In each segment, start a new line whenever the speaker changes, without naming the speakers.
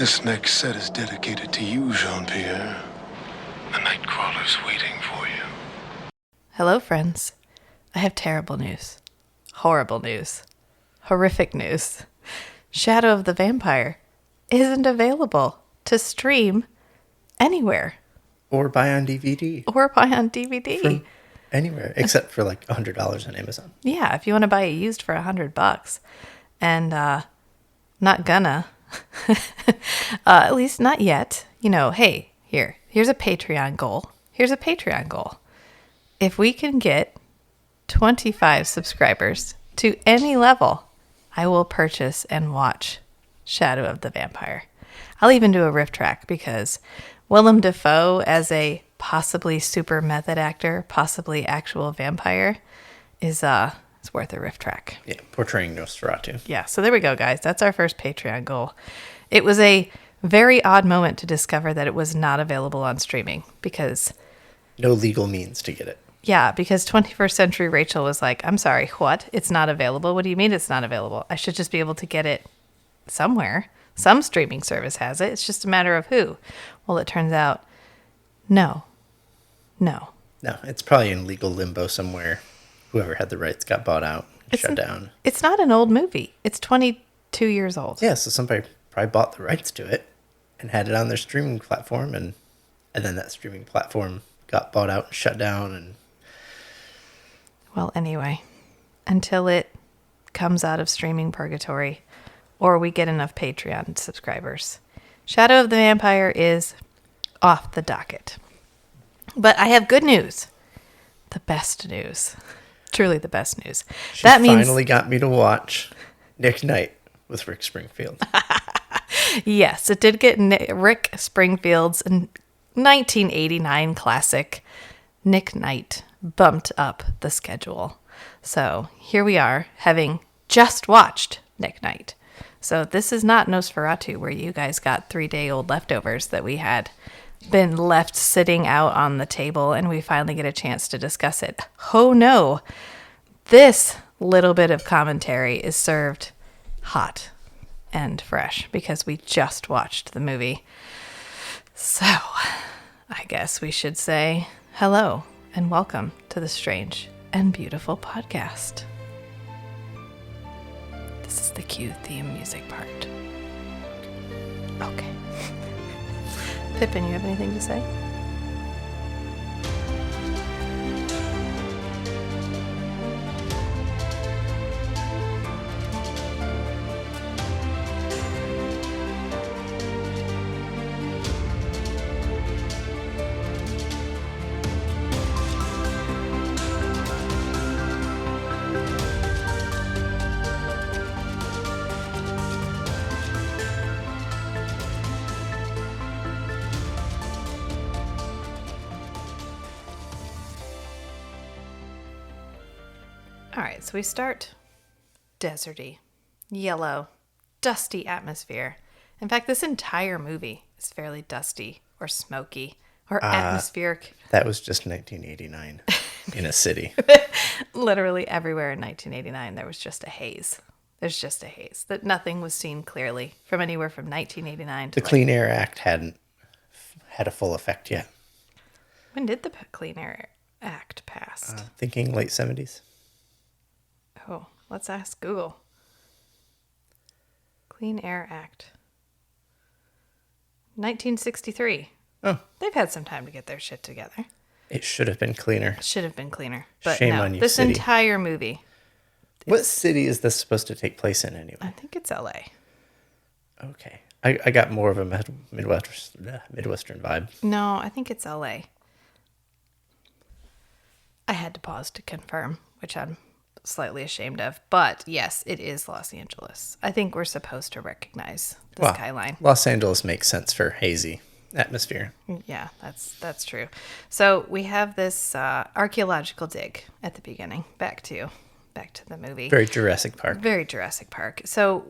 This next set is dedicated to you, Jean-Pierre. The Nightcrawler's waiting for you.
Hello, friends. I have terrible news. Horrible news. Horrific news. Shadow of the Vampire isn't available to stream anywhere.
Or buy on DVD.
From
Anywhere, except for like $100 on Amazon.
Yeah, if you want to buy it used for $100. And not gonna. At least not yet. You know, hey, here's a Patreon goal. If we can get 25 subscribers to any level, I will purchase and watch Shadow of the Vampire. I'll even do a riff track because Willem Dafoe as a possibly super method actor, possibly actual vampire, is it's worth a riff track.
Yeah, portraying Nosferatu.
Yeah, so there we go, guys. That's our first Patreon goal. It was a very odd moment to discover that it was not available on streaming because...
No legal means to get it.
Yeah, because 21st Century Rachel was like, I'm sorry, what? It's not available? What do you mean it's not available? I should just be able to get it somewhere. Some streaming service has it. It's just a matter of who. Well, it turns out, no.
No, it's probably in legal limbo somewhere. Whoever had the rights got bought out and shut down.
It's not an old movie. It's 22 years old.
Yeah, so somebody probably bought the rights to it and had it on their streaming platform, and then that streaming platform got bought out and shut down. And
well, anyway, until it comes out of streaming purgatory or we get enough Patreon subscribers, Shadow of the Vampire is off the docket. But I have good news. The best news. Truly the best news.
She
that means
finally got me to watch Nick Knight with Rick Springfield.
Yes, it did get Rick Springfield's 1989 classic Nick Knight bumped up the schedule. So here we are, having just watched Nick Knight. So this is not Nosferatu, where you guys got 3-day-old leftovers that we had been left sitting out on the table and we finally get a chance to discuss it. Oh no, this little bit of commentary is served hot and fresh because we just watched the movie. So I guess we should say hello and welcome to the Strange and Beautiful podcast. This is the cue theme music part. Okay. Pippin, you have anything to say? All right, so we start deserty, yellow, dusty atmosphere. In fact, this entire movie is fairly dusty or smoky or atmospheric.
That was just 1989 in a city.
Literally everywhere in 1989, there was just a haze. There's just a haze. That nothing was seen clearly from anywhere from 1989 to
the Clean Air Act hadn't had a full effect yet.
When did the Clean Air Act pass?
Thinking late 70s.
Oh, let's ask Google. Clean Air Act. 1963.
Oh.
They've had some time to get their shit together.
It should have been cleaner.
Should have been cleaner. But
Shame
no,
on you,
this
city.
entire movie.
What city is this supposed to take place in anyway?
I think it's LA.
Okay. I got more of a Midwestern vibe.
No, I think it's LA. I had to pause to confirm, which I'm slightly ashamed of. But yes, it is Los Angeles. I think we're supposed to recognize the skyline.
Los Angeles makes sense for hazy atmosphere.
Yeah, that's true. So we have this archaeological dig at the beginning. Back to the movie.
Very Jurassic Park.
Very Jurassic Park. So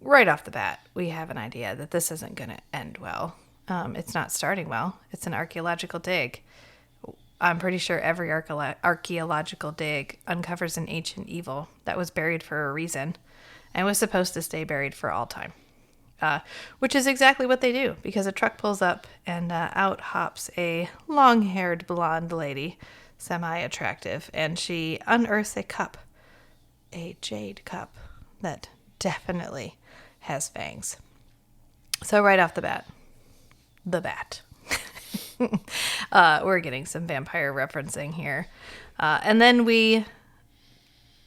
right off the bat, we have an idea that this isn't going to end well. It's not starting well. It's an archaeological dig. I'm pretty sure every archaeological dig uncovers an ancient evil that was buried for a reason and was supposed to stay buried for all time. which is exactly what they do, because a truck pulls up and out hops a long-haired blonde lady, semi-attractive, and she unearths a cup, a jade cup that definitely has fangs. So right off the bat, the bat. We're getting some vampire referencing here. And then we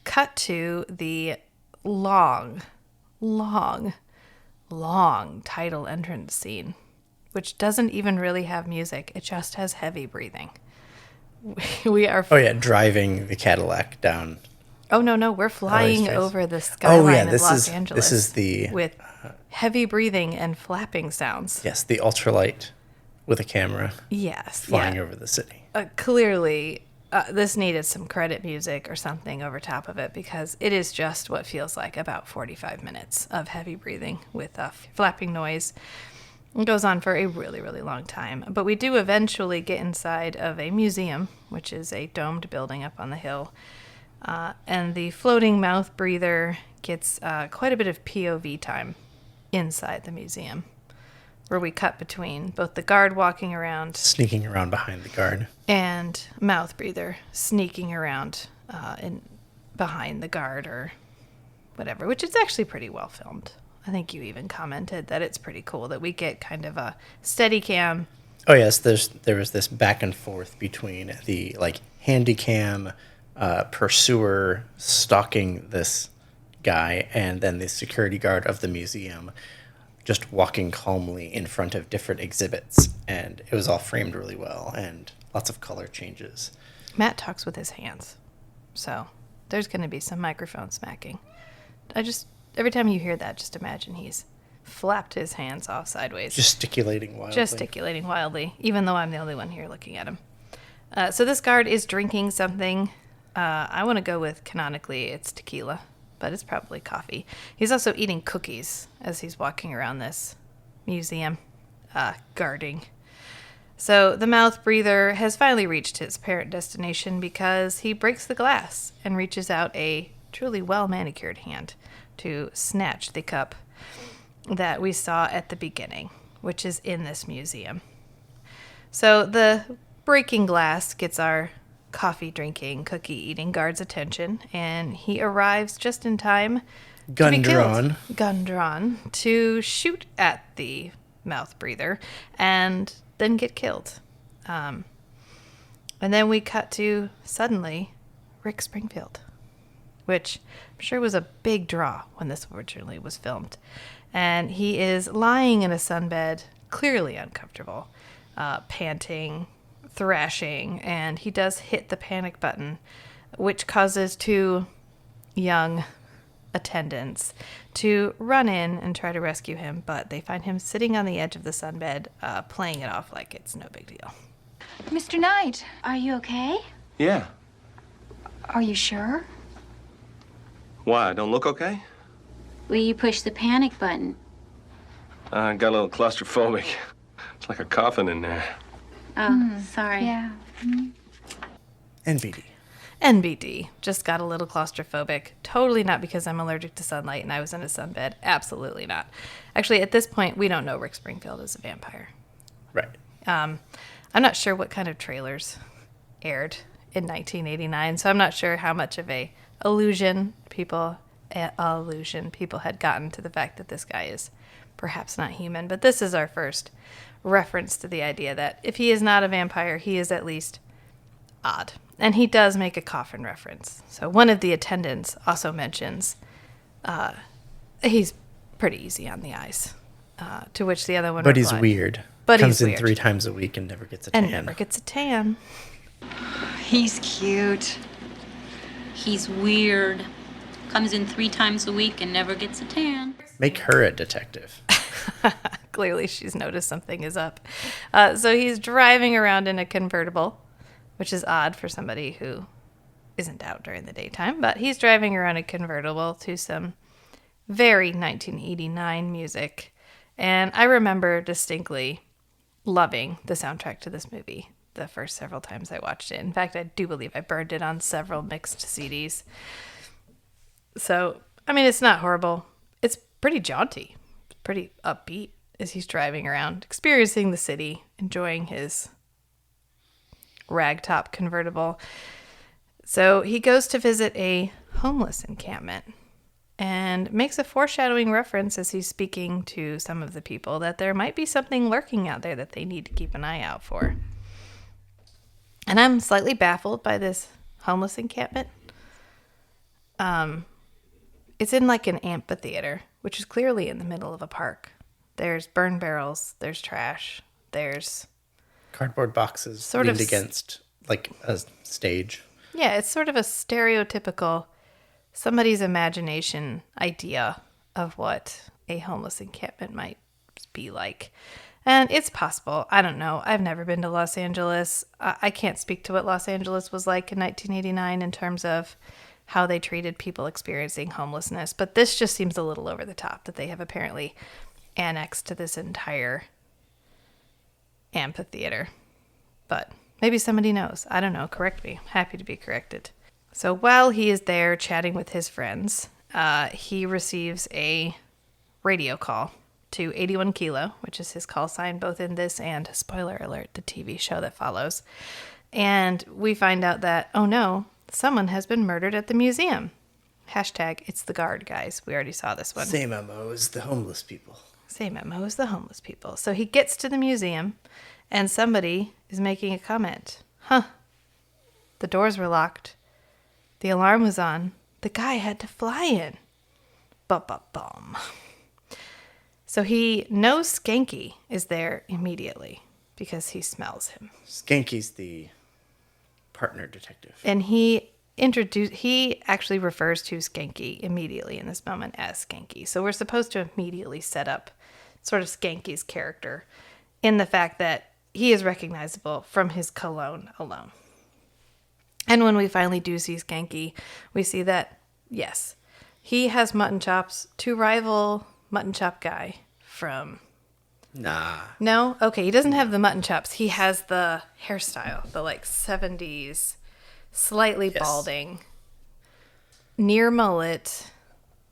cut to the long title entrance scene, which doesn't even really have music. It just has heavy breathing. We are...
driving the Cadillac down.
Oh, no, we're flying over the skyline of Los Angeles.
This is the...
with heavy breathing and flapping sounds.
Yes, the ultralight with a camera.
Yes.
Flying over the city.
Clearly, this needed some credit music or something over top of it, because it is just what feels like about 45 minutes of heavy breathing with flapping noise. It goes on for a really, really long time. But we do eventually get inside of a museum, which is a domed building up on the hill. And the floating mouth breather gets quite a bit of POV time inside the museum, where we cut between both the guard walking around,
sneaking around behind the guard,
and mouth breather sneaking around behind the guard or whatever, which is actually pretty well filmed. I think you even commented that it's pretty cool that we get kind of a steady cam.
Oh yes, there was this back and forth between the handy cam pursuer stalking this guy and then the security guard of the museum just walking calmly in front of different exhibits, and it was all framed really well and lots of color changes.
Matt talks with his hands, so there's going to be some microphone smacking. Every time you hear that, just imagine he's flapped his hands off sideways.
Gesticulating wildly,
even though I'm the only one here looking at him. So this guard is drinking something. I want to go with, canonically, it's tequila, but it's probably coffee. He's also eating cookies as he's walking around this museum, guarding. So the mouth breather has finally reached his apparent destination, because he breaks the glass and reaches out a truly well-manicured hand to snatch the cup that we saw at the beginning, which is in this museum. So the breaking glass gets our coffee-drinking, cookie-eating guard's attention, and he arrives just in time
gun
drawn, to shoot at the mouth breather and then get killed. And then we cut to, suddenly, Rick Springfield, which I'm sure was a big draw when this originally was filmed. And he is lying in a sunbed, clearly uncomfortable, panting, thrashing, and he does hit the panic button, which causes two young attendants to run in and try to rescue him, but they find him sitting on the edge of the sunbed, playing it off like it's no big deal.
Mr. Knight, are you okay?
Yeah.
Are you sure?
Why? I don't look okay?
Will you push the panic button?
I got a little claustrophobic. It's like a coffin in there.
Oh, sorry.
Yeah.
NBD.
Just got a little claustrophobic. Totally not because I'm allergic to sunlight and I was in a sunbed. Absolutely not. Actually, at this point, we don't know Rick Springfield is a vampire.
Right.
I'm not sure what kind of trailers aired in 1989, so I'm not sure how much of a illusion people had gotten to the fact that this guy is perhaps not human. But this is our first reference to the idea that if he is not a vampire, he is at least odd. And he does make a coffin reference. So one of the attendants also mentions he's pretty easy on the eyes, to which the other one
But
replied,
he's weird.
But
Comes
he's
in
weird.
3 times a week and never gets a tan.
And never gets a tan.
He's cute.
He's weird. Comes in 3 times a week and never gets a tan.
Make her a detective.
Clearly she's noticed something is up. So he's driving around in a convertible, which is odd for somebody who isn't out during the daytime. But he's driving around a convertible to some very 1989 music. And I remember distinctly loving the soundtrack to this movie the first several times I watched it. In fact, I do believe I burned it on several mixed CDs. So, I mean, it's not horrible. It's pretty jaunty. pretty upbeat as he's driving around, experiencing the city, enjoying his ragtop convertible. So he goes to visit a homeless encampment and makes a foreshadowing reference as he's speaking to some of the people that there might be something lurking out there that they need to keep an eye out for. And I'm slightly baffled by this homeless encampment. It's in like an amphitheater, which is clearly in the middle of a park. There's burn barrels, there's trash, there's
Cardboard boxes
sort of
leaned against like a stage.
Yeah, it's sort of a stereotypical somebody's imagination idea of what a homeless encampment might be like. And it's possible. I don't know. I've never been to Los Angeles. I can't speak to what Los Angeles was like in 1989 in terms of how they treated people experiencing homelessness. But this just seems a little over the top that they have apparently annexed to this entire amphitheater. But maybe somebody knows. I don't know. Correct me. Happy to be corrected. So while he is there chatting with his friends, he receives a radio call to 81 Kilo, which is his call sign both in this and, spoiler alert, the TV show that follows. And we find out that, oh no, someone has been murdered at the museum. Hashtag, it's the guard, guys. We already saw this one.
Same MO as the homeless people.
Same MO as the homeless people. So he gets to the museum, and somebody is making a comment. The doors were locked. The alarm was on. The guy had to fly in. Bum. So he knows Skanky is there immediately because he smells him.
Skanky's the partner detective.
And he actually refers to Skanky immediately in this moment as Skanky. So we're supposed to immediately set up sort of Skanky's character in the fact that he is recognizable from his cologne alone. And when we finally do see Skanky, we see that, yes, he has mutton chops to rival Mutton Chop Guy from...
Nah.
No? Okay, he doesn't have the mutton chops. He has the hairstyle, the like 70s, slightly balding, near mullet,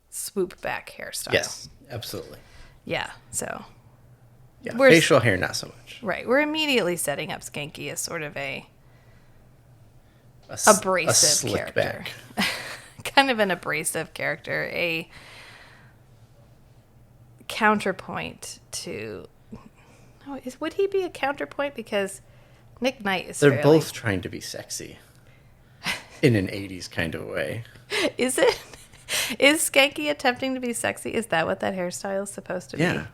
swoop back hairstyle.
Yes, absolutely.
Yeah, so...
Yeah, facial hair, not so much.
Right, we're immediately setting up Skanky as sort of a abrasive character. Kind of an abrasive character, a counterpoint to... Oh, would he be a counterpoint? Because Nick Knight is
They're both trying to be sexy in an 80s kind of way.
Is it? Is Skanky attempting to be sexy? Is that what that hairstyle is supposed to be?
Yeah.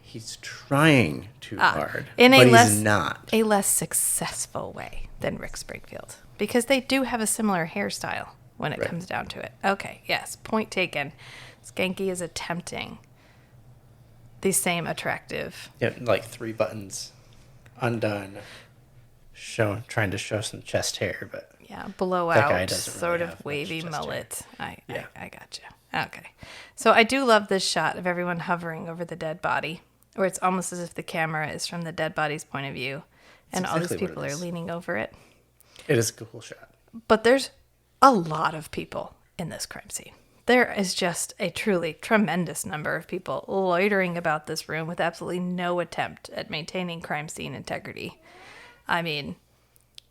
He's trying too hard,
but
he's not.
A less successful way than Rick Springfield. Because they do have a similar hairstyle when it comes down to it. Okay, yes, point taken. Skanky is attempting the same attractive...
Yeah, like 3 buttons undone, trying to show some chest hair, but...
Yeah, blowout, sort of wavy mullet. I gotcha. Okay. So I do love this shot of everyone hovering over the dead body, where it's almost as if the camera is from the dead body's point of view, and all these people are leaning over it.
It is a cool shot.
But there's a lot of people in this crime scene. There is just a truly tremendous number of people loitering about this room with absolutely no attempt at maintaining crime scene integrity. I mean,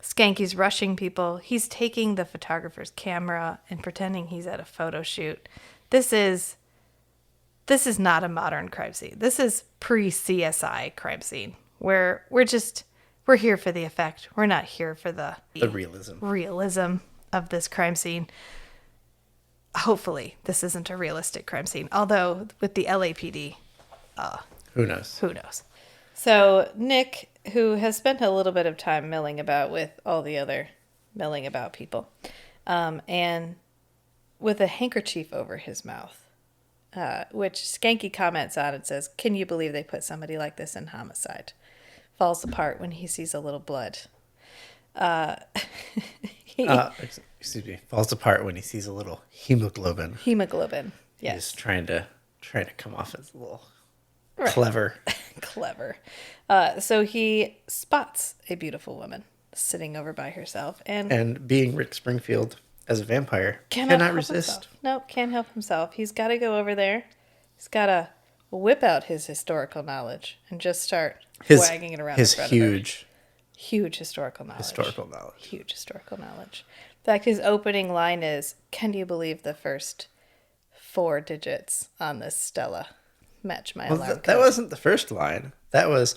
Skanky's rushing people. He's taking the photographer's camera and pretending he's at a photo shoot. This is not a modern crime scene. This is pre-CSI crime scene where we're here for the effect. We're not here for the realism of this crime scene. Hopefully, this isn't a realistic crime scene. Although, with the LAPD,
who knows?
Who knows? So, Nick, who has spent a little bit of time milling about with all the other milling about people, and with a handkerchief over his mouth, which Skanky comments on and says, "Can you believe they put somebody like this in homicide?" Falls apart when he sees a little blood.
Falls apart when he sees a little hemoglobin.
Hemoglobin, yes.
He's trying to come off as a little clever.
Clever. So he spots a beautiful woman sitting over by herself. And
being Rick Springfield as a vampire, cannot resist.
Himself. Nope, can't help himself. He's got to go over there He's got to whip out his historical knowledge and just start
His
wagging it around
his
in front of her.
huge
Historical knowledge.
historical knowledge.
Huge historical knowledge. In fact, his opening line is, "Can you believe the first 4 digits on this Stella match my
Well,
alarm
that
code?"
wasn't the first line. That was,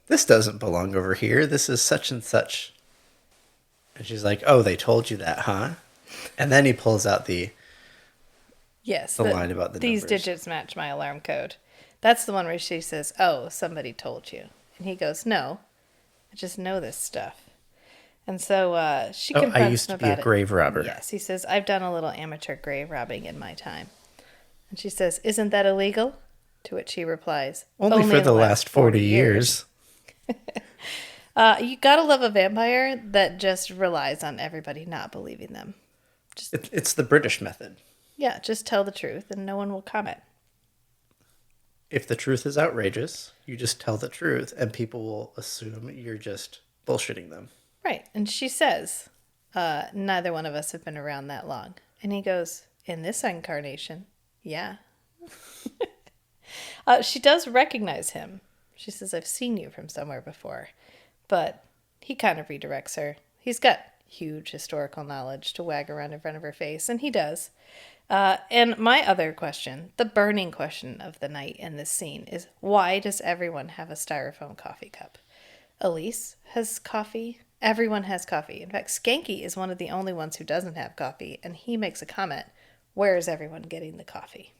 "This doesn't belong over here. This is such and such." And she's like, "Oh, they told you that, huh?" And then he pulls out the
Yes.
line about the
these
numbers.
digits match my alarm code. That's the one where she says, "Oh, somebody told you." And he goes, "No, I just know this stuff." And so she confronts
I used
him
to be
about
a
it.
grave robber.
Yes, he says, "I've done a little amateur grave robbing in my time." And she says, "Isn't that illegal?" To which he replies,
Only for
in
the last 40 years.
You gotta love a vampire that just relies on everybody not believing them.
It's the British method.
Yeah, just tell the truth and no one will comment.
If the truth is outrageous, you just tell the truth and people will assume you're just bullshitting them.
Right. And she says, neither one of us have been around that long. And he goes, "In this incarnation, yeah." She does recognize him. She says, "I've seen you from somewhere before." But he kind of redirects her. He's got huge historical knowledge to wag around in front of her face, and he does. And my other question, the burning question of the night in this scene, is why does everyone have a styrofoam coffee cup? Elise has coffee. Everyone has coffee. In fact, Skanky is one of the only ones who doesn't have coffee, and he makes a comment, "Where is everyone getting the coffee?"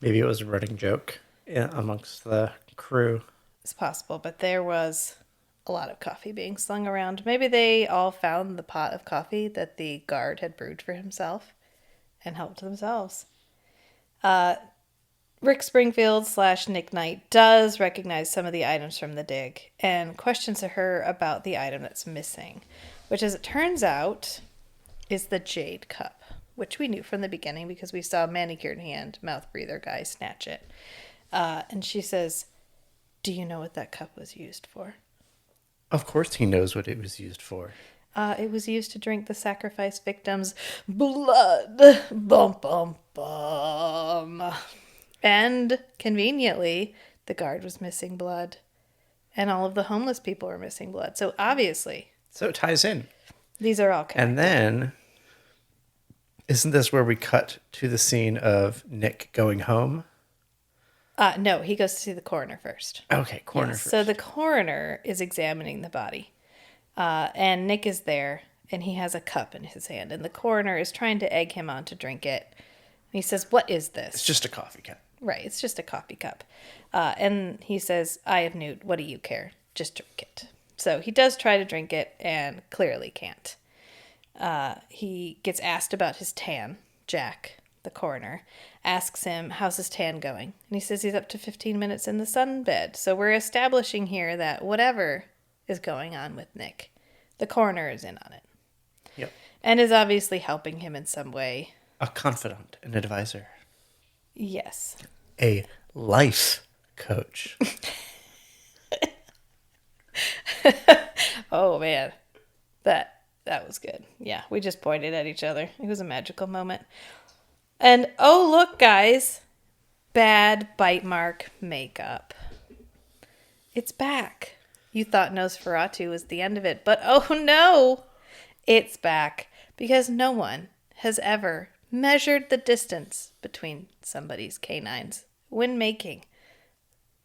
Maybe it was a running joke amongst the crew.
It's possible, but there was a lot of coffee being slung around. Maybe they all found the pot of coffee that the guard had brewed for himself and helped themselves. Rick Springfield / Nick Knight does recognize some of the items from the dig and questions her about the item that's missing, which, as it turns out, is the jade cup, which we knew from the beginning because we saw manicured hand, mouth breather guy snatch it. And she says, "Do you know what that cup was used for?"
Of course he knows what it was used for.
It was used to drink the sacrifice victim's blood. Bum, bum, bum. And conveniently, the guard was missing blood. And all of the homeless people were missing blood. So obviously,
So it ties in.
these are all connected.
And then, isn't this where we cut to the scene of Nick going home?
No, he goes to see the coroner first.
Okay, coroner
Yes,
first.
so the coroner is examining the body. And Nick is there, and he has a cup in his hand. And the coroner is trying to egg him on to drink it. And he says, "What is this?"
It's just a coffee cup.
Right, it's just a coffee cup. And he says, "I have Newt, what do you care? Just drink it." So he does try to drink it and clearly can't. He gets asked about his tan. Jack, the coroner, asks him, "How's his tan going?" And he says he's up to 15 minutes in the sunbed. So we're establishing here that whatever is going on with Nick, the coroner is in on it.
Yep.
And is obviously helping him in some way.
A confidant, an advisor,
Yes.
a life coach.
Oh man, that was good. Yeah, we just pointed at each other. It was a magical moment. And oh look, guys, bad bite mark makeup. It's back. You thought Nosferatu was the end of it, but oh no, it's back because no one has ever measured the distance between somebody's canines when making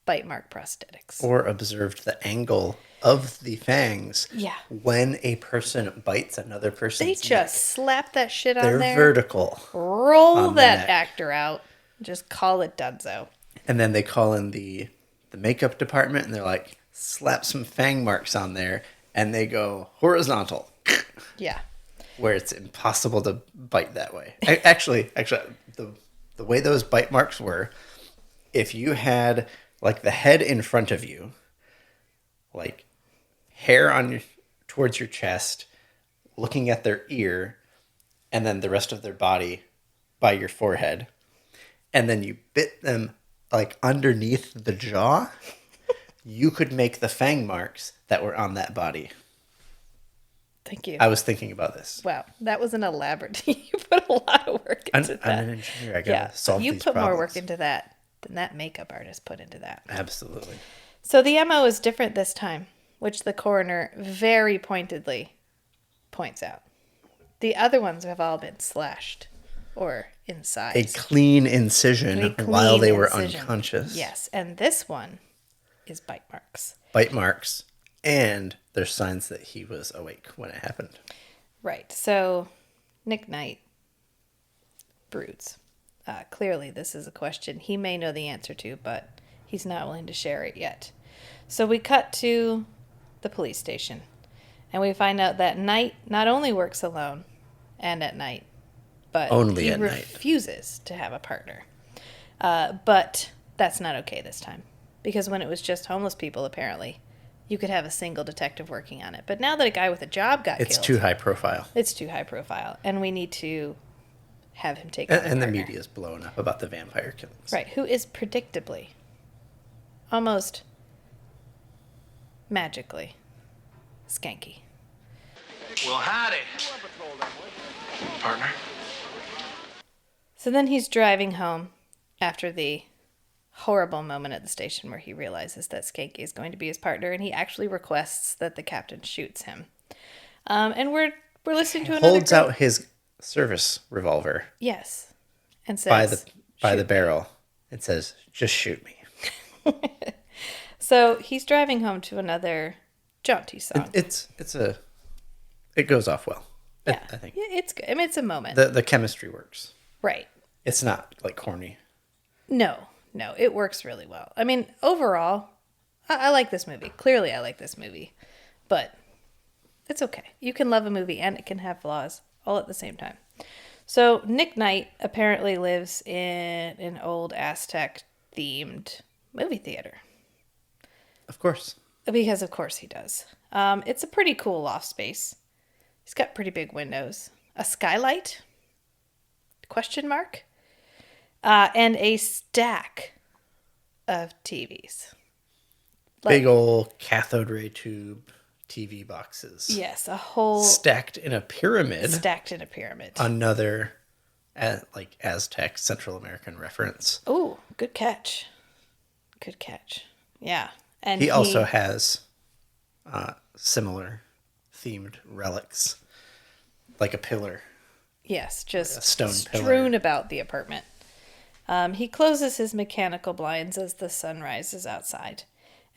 bite mark prosthetics.
Or observed the angle of the fangs.
Yeah.
When a person bites another person's
They just slap that shit on
They're
there.
vertical.
Roll
on the
that
neck.
actor out. Just call it donezo.
And then they call in the makeup department and they're like, slap some fang marks on there. And they go horizontal.
Yeah.
Where it's impossible to bite that way. Actually, the way those bite marks were, if you had like the head in front of you, like hair on towards your chest, looking at their ear, and then the rest of their body by your forehead, and then you bit them like underneath the jaw, you could make the fang marks that were on that body.
Thank you.
I was thinking about this.
Wow, that was an elaborate. You put a lot of work into that.
I'm an engineer. I gotta solve
you
these
put
problems.
more work into that than that makeup artist put into that.
Absolutely.
So the MO is different this time, which the coroner very pointedly points out. The other ones have all been slashed or incised.
A clean incision while they were
incision.
unconscious.
Yes, and this one is bite marks.
Bite marks. And there's signs that he was awake when it happened.
Right. So Nick Knight broods. Clearly, this is a question he may know the answer to, but he's not willing to share it yet. So we cut to the police station, and we find out that Knight not only works alone and at night, but
Only
he
at night.
refuses to have a partner. But that's not okay this time, because when it was just homeless people, apparently, you could have a single detective working on it. But now that a guy with a job got
It's
killed,
too high profile.
it's too high profile, and we need to have him take on a
And the
partner.
media's blown up about the vampire killings.
Right, who is predictably, almost magically, skanky.
Well, howdy. Partner?
So then he's driving home after the horrible moment at the station where he realizes that Skanky is going to be his partner, and he actually requests that the captain shoots him. And we're listening to another
Holds out his service revolver
yes, and says
by the barrel. It says, "Just shoot me."
So he's driving home to another jaunty song.
It goes off well.
Yeah,
I think
it's good. I mean, it's a moment,
the chemistry works.
right?
It's not like corny.
No, it works really well. I mean, overall, I like this movie. Clearly, I like this movie, but it's okay. You can love a movie and it can have flaws all at the same time. So Nick Knight apparently lives in an old Aztec-themed movie theater.
Of course.
Because of course he does. It's a pretty cool loft space. He's got pretty big windows. A skylight? Question mark? And a stack of TVs.
Big old cathode ray tube TV boxes.
Yes, a whole
Stacked in a pyramid.
stacked in a pyramid.
Another like Aztec Central American reference.
Oh, good catch. Good catch. Yeah. And
He also has similar themed relics, like a pillar.
yes, just
a stone
strewn
pillar.
about the apartment. He closes his mechanical blinds as the sun rises outside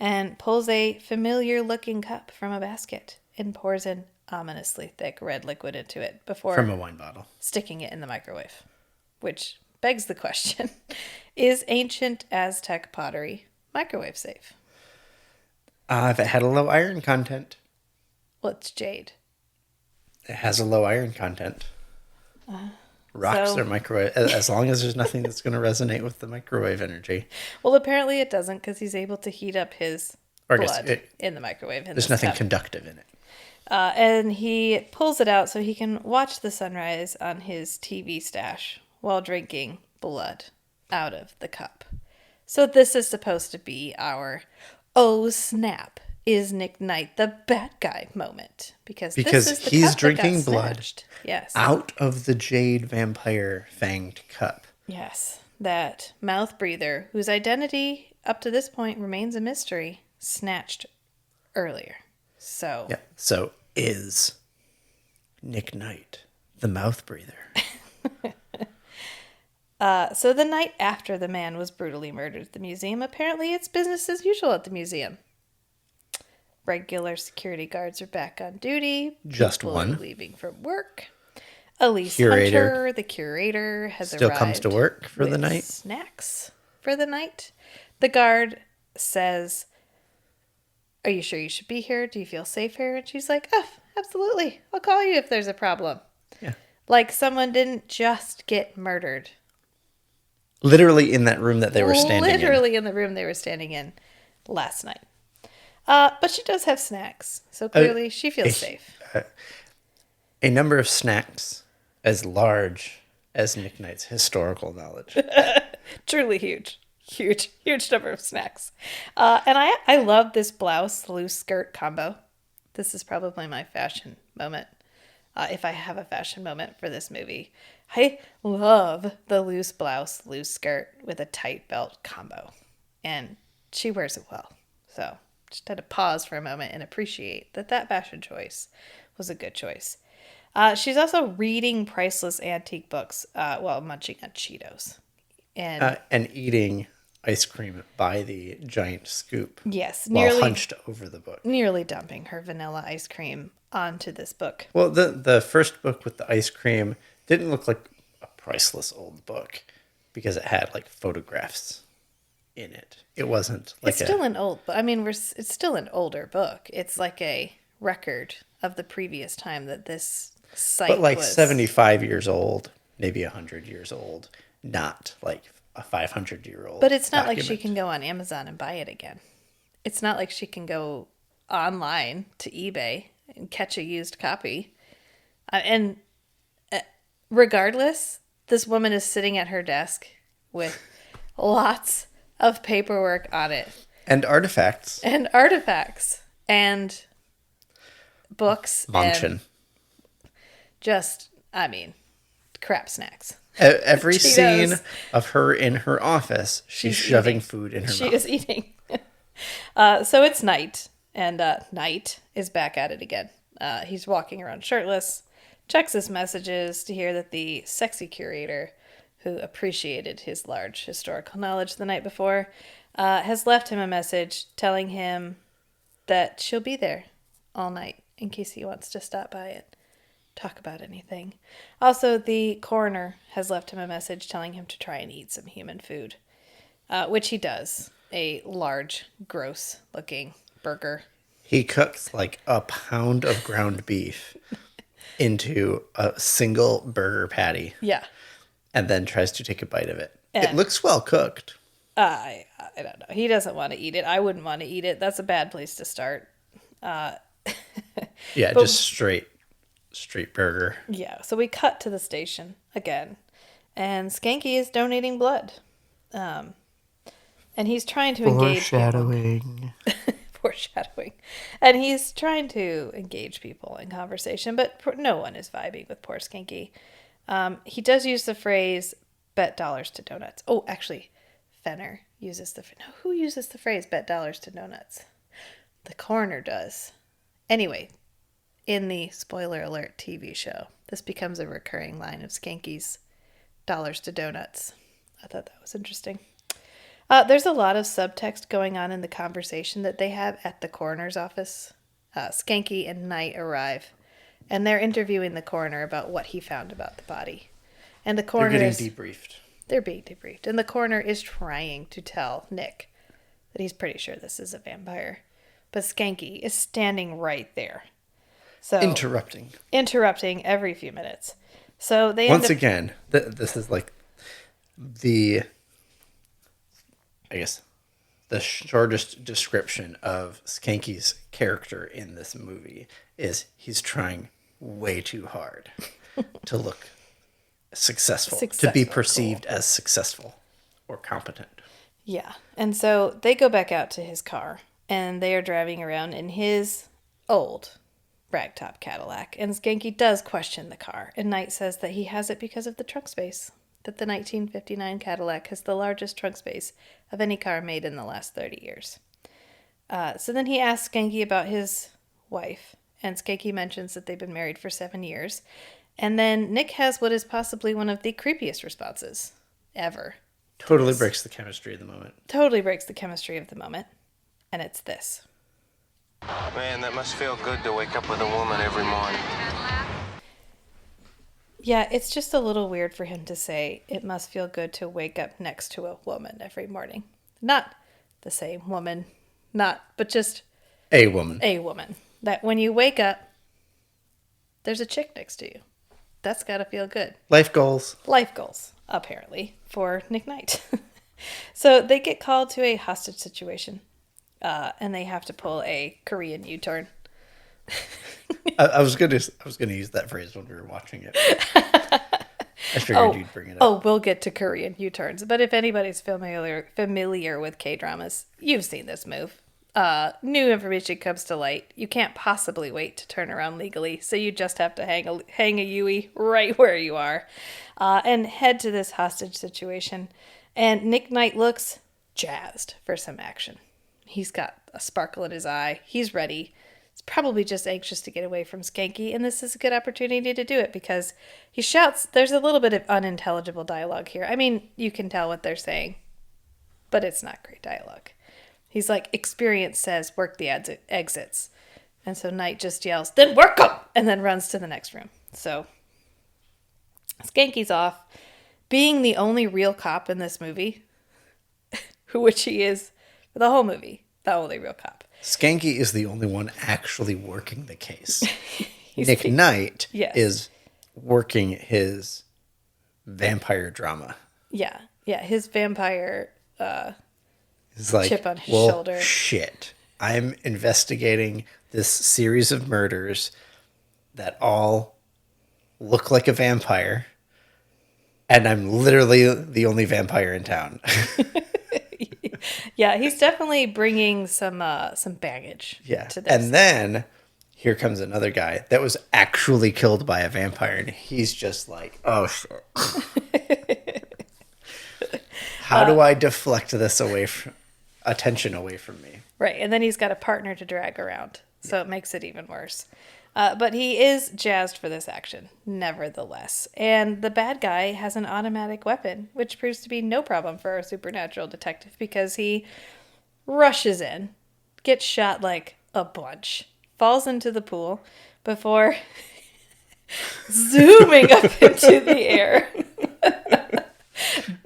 and pulls a familiar-looking cup from a basket and pours an ominously thick red liquid into it before
From a wine bottle.
sticking it in the microwave. Which begs the question, is ancient Aztec pottery microwave safe?
If it had a low iron content,
Well, it's jade.
it has a low iron content. Rocks
so-
are microwave, as long as there's nothing that's going to resonate with the microwave energy.
Well, apparently it doesn't because he's able to heat up his
Or I guess
blood in the microwave.
There's nothing conductive in it.
And he pulls it out so he can watch the sunrise on his TV stash while drinking blood out of the cup. So this is supposed to be our, oh snap, is Nick Knight the bad guy moment? Because this is the
he's
cup that got
drinking blood
snatched. Yes.
out of the jade vampire fanged cup.
Yes. That mouth breather, whose identity up to this point remains a mystery, snatched earlier. So
Yeah. So is Nick Knight the mouth breather?
So the night after the man was brutally murdered at the museum, apparently it's business as usual at the museum. Regular security guards are back on duty.
Just
People
one.
are leaving from work. Elise
Curator.
Hunter, the curator, has
Still
arrived.
comes to work for the
with
night.
Snacks for the night. The guard says, "Are you sure you should be here? Do you feel safe here?" And she's like, "Oh, absolutely. I'll call you if there's a problem."
Yeah.
Like someone didn't just get murdered.
Literally in that room that they were standing in.
Literally in the room they were standing in last night. But she does have snacks, so clearly she feels safe.
A number of snacks as large as Nick Knight's historical knowledge.
Truly huge. Huge number of snacks. And I love this blouse loose skirt combo. This is probably my fashion moment. If I have a fashion moment for this movie, I love the loose blouse, loose skirt with a tight belt combo. And she wears it well. So just had to pause for a moment and appreciate that fashion choice was a good choice. She's also reading priceless antique books while munching on Cheetos.
And eating ice cream by the giant scoop.
Yes,
while hunched over the book.
Nearly dumping her vanilla ice cream onto this book.
Well, the first book with the ice cream didn't look like a priceless old book because it had like photographs in it. It wasn't like
it's still an old, I mean, it's still an older book. It's like a record of the previous time that this site
but like
was
75 years old, maybe 100 years old, not like a 500-year-old.
But it's not like
document.
she can go on Amazon and buy it again. It's not like she can go online to eBay and catch a used copy. And regardless, this woman is sitting at her desk with lots of paperwork on it.
And artifacts.
And artifacts. And books.
Manchin.
And just, I mean, crap snacks.
Every
Cheetos.
scene of her in her office, she's shoving food in her mouth.
She is eating. So it's night, and Knight is back at it again. He's walking around shirtless, checks his messages to hear that the sexy curator, who appreciated his large historical knowledge the night before, has left him a message telling him that she'll be there all night in case he wants to stop by it. Talk about anything. Also, the coroner has left him a message telling him to try and eat some human food, which he does. A large, gross-looking burger.
He cooks like a pound of ground beef into a single burger patty.
Yeah.
And then tries to take a bite of it.
And
it looks well cooked.
I don't know. He doesn't want to eat it. I wouldn't want to eat it. That's a bad place to start.
Yeah, just straight burger.
Yeah, so we cut to the station again, and Skanky is donating blood. And he's trying to engage people. Foreshadowing. And he's trying to engage people in conversation, but no one is vibing with poor Skanky. He does use the phrase, bet dollars to donuts. Oh, actually, Fenner uses who uses the phrase, bet dollars to donuts? The coroner does. Anyway, in the spoiler alert TV show, this becomes a recurring line of Skanky's dollars to donuts. I thought that was interesting. There's a lot of subtext going on in the conversation that they have at the coroner's office. Skanky and Knight arrive, and they're interviewing the coroner about what he found about the body. And the coroner
They're getting debriefed.
They're being debriefed. And the coroner is trying to tell Nick that he's pretty sure this is a vampire. But Skanky is standing right there. So interrupting every few minutes. So they
once again, this is like the shortest description of Skanky's character in this movie is he's trying way too hard to look successful, to be perceived as successful or competent.
Yeah. And so they go back out to his car, and they are driving around in his old ragtop Cadillac. And Skanky does question the car, and Knight says that he has it because of the trunk space, that the 1959 Cadillac has the largest trunk space of any car made in the last 30 years. So then he asks Skanky about his wife, and Skanky mentions that they've been married for 7 years. And then Nick has what is possibly one of the creepiest responses ever.
Totally breaks the chemistry of the moment.
Totally breaks the chemistry of the moment. And it's this.
Man, that must feel good to wake up with a woman every morning.
Yeah, it's just a little weird for him to say, it must feel good to wake up next to a woman every morning. Not the same woman, but just
a woman.
A woman. That when you wake up, there's a chick next to you. That's got to feel good.
Life goals,
apparently, for Nick Knight. So they get called to a hostage situation, and they have to pull a Korean U-turn.
I was gonna use that phrase when we were watching it. I figured you'd bring it up.
Oh, we'll get to Korean U-turns. But if anybody's familiar with K-dramas, you've seen this move. new information comes to light. You can't possibly wait to turn around legally, so you just have to hang a Yui right where you are, and head to this hostage situation. And Nick Knight looks jazzed for some action. He's got a sparkle in his eye. He's ready. He's probably just anxious to get away from Skanky, and this is a good opportunity to do it because he shouts. There's a little bit of unintelligible dialogue here. I mean, you can tell what they're saying, but it's not great dialogue. He's like, experience says work the exits. And so Knight just yells, then work them! And then runs to the next room. So Skanky's off. Being the only real cop in this movie, which he is for the whole movie, the only real cop.
Skanky is the only one actually working the case. Nick Knight is working his vampire drama.
Yeah. Yeah, his vampire
He's like,
chip on his
well,
shoulder.
Shit. I'm investigating this series of murders that all look like a vampire, and I'm literally the only vampire in town.
Yeah, he's definitely bringing some baggage to this.
And then here comes another guy that was actually killed by a vampire, and he's just like, oh, shit. How do I deflect this attention away from me?
Right, and then he's got a partner to drag around, so it makes it even worse. But he is jazzed for this action, nevertheless. And the bad guy has an automatic weapon, which proves to be no problem for our supernatural detective because he rushes in, gets shot like a bunch, falls into the pool before zooming up into the air.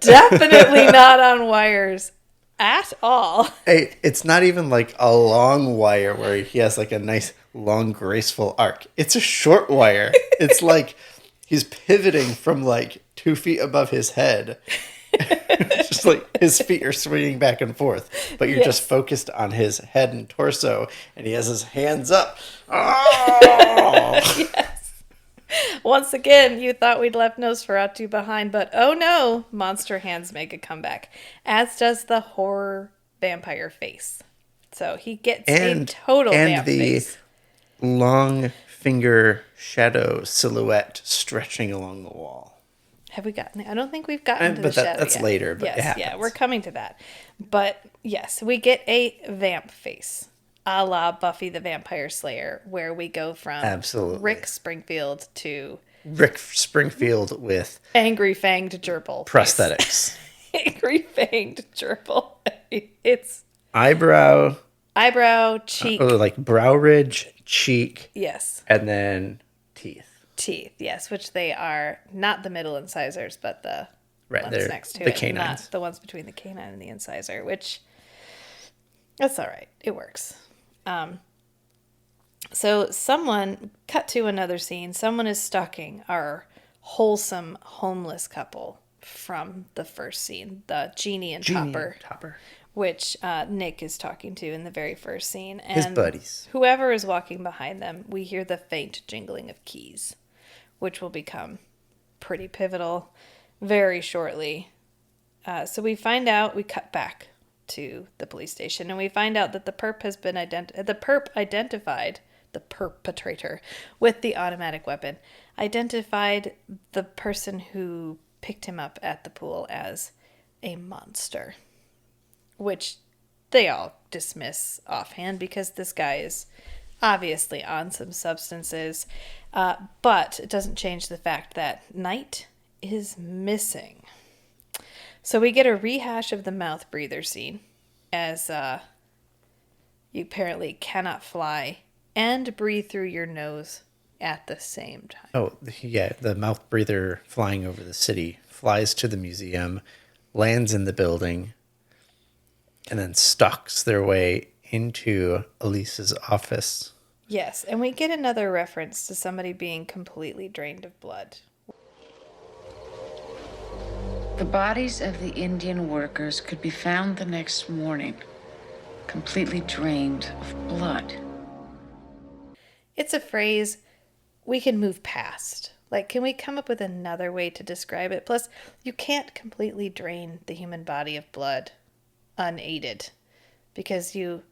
Definitely not on wires at all.
Hey, it's not even like a long wire where he has like a nice long graceful arc. It's a short wire. It's like he's pivoting from like 2 feet above his head. Just like his feet are swinging back and forth, but you're just focused on his head and torso, and he has his hands up. Oh!
Yes. Once again, you thought we'd left Nosferatu behind, but oh no, monster hands make a comeback, as does the horror vampire face. So he gets a total vamp face.
And the long finger shadow silhouette stretching along the wall.
Have we gotten there? I don't think we've gotten to the shadow
that's
yet.
later, but
yes, yeah, we're coming to that. But yes, we get a vamp face, a la Buffy the Vampire Slayer, where we go from Rick Springfield to
Rick Springfield with
angry fanged gerbil
prosthetics.
Angry fanged gerbil. It's
eyebrow,
cheek,
like brow ridge, cheek,
yes,
and then teeth,
yes, which they are not the middle incisors, but the ones next to
the
it,
canines,
not the ones between the canine and the incisor, which that's all right. It works. So someone, cut to another scene, someone is stalking our wholesome homeless couple from the first scene, the Jeannie and Topper, which Nick is talking to in the very first scene. And
his buddies.
Whoever is walking behind them, we hear the faint jingling of keys, which will become pretty pivotal very shortly. So we find out, we cut back to the police station, and we find out that the perpetrator with the automatic weapon identified the person who picked him up at the pool as a monster, which they all dismiss offhand because this guy is obviously on some substances, but it doesn't change the fact that Knight is missing. So we get a rehash of the mouth breather scene, as you apparently cannot fly and breathe through your nose at the same time.
Oh, yeah, the mouth breather flying over the city, flies to the museum, lands in the building, and then stalks their way into Elise's office.
Yes, and we get another reference to somebody being completely drained of blood.
The bodies of the Indian workers could be found the next morning, completely drained of blood.
It's a phrase we can move past. Like, can we come up with another way to describe it? Plus, you can't completely drain the human body of blood unaided, because you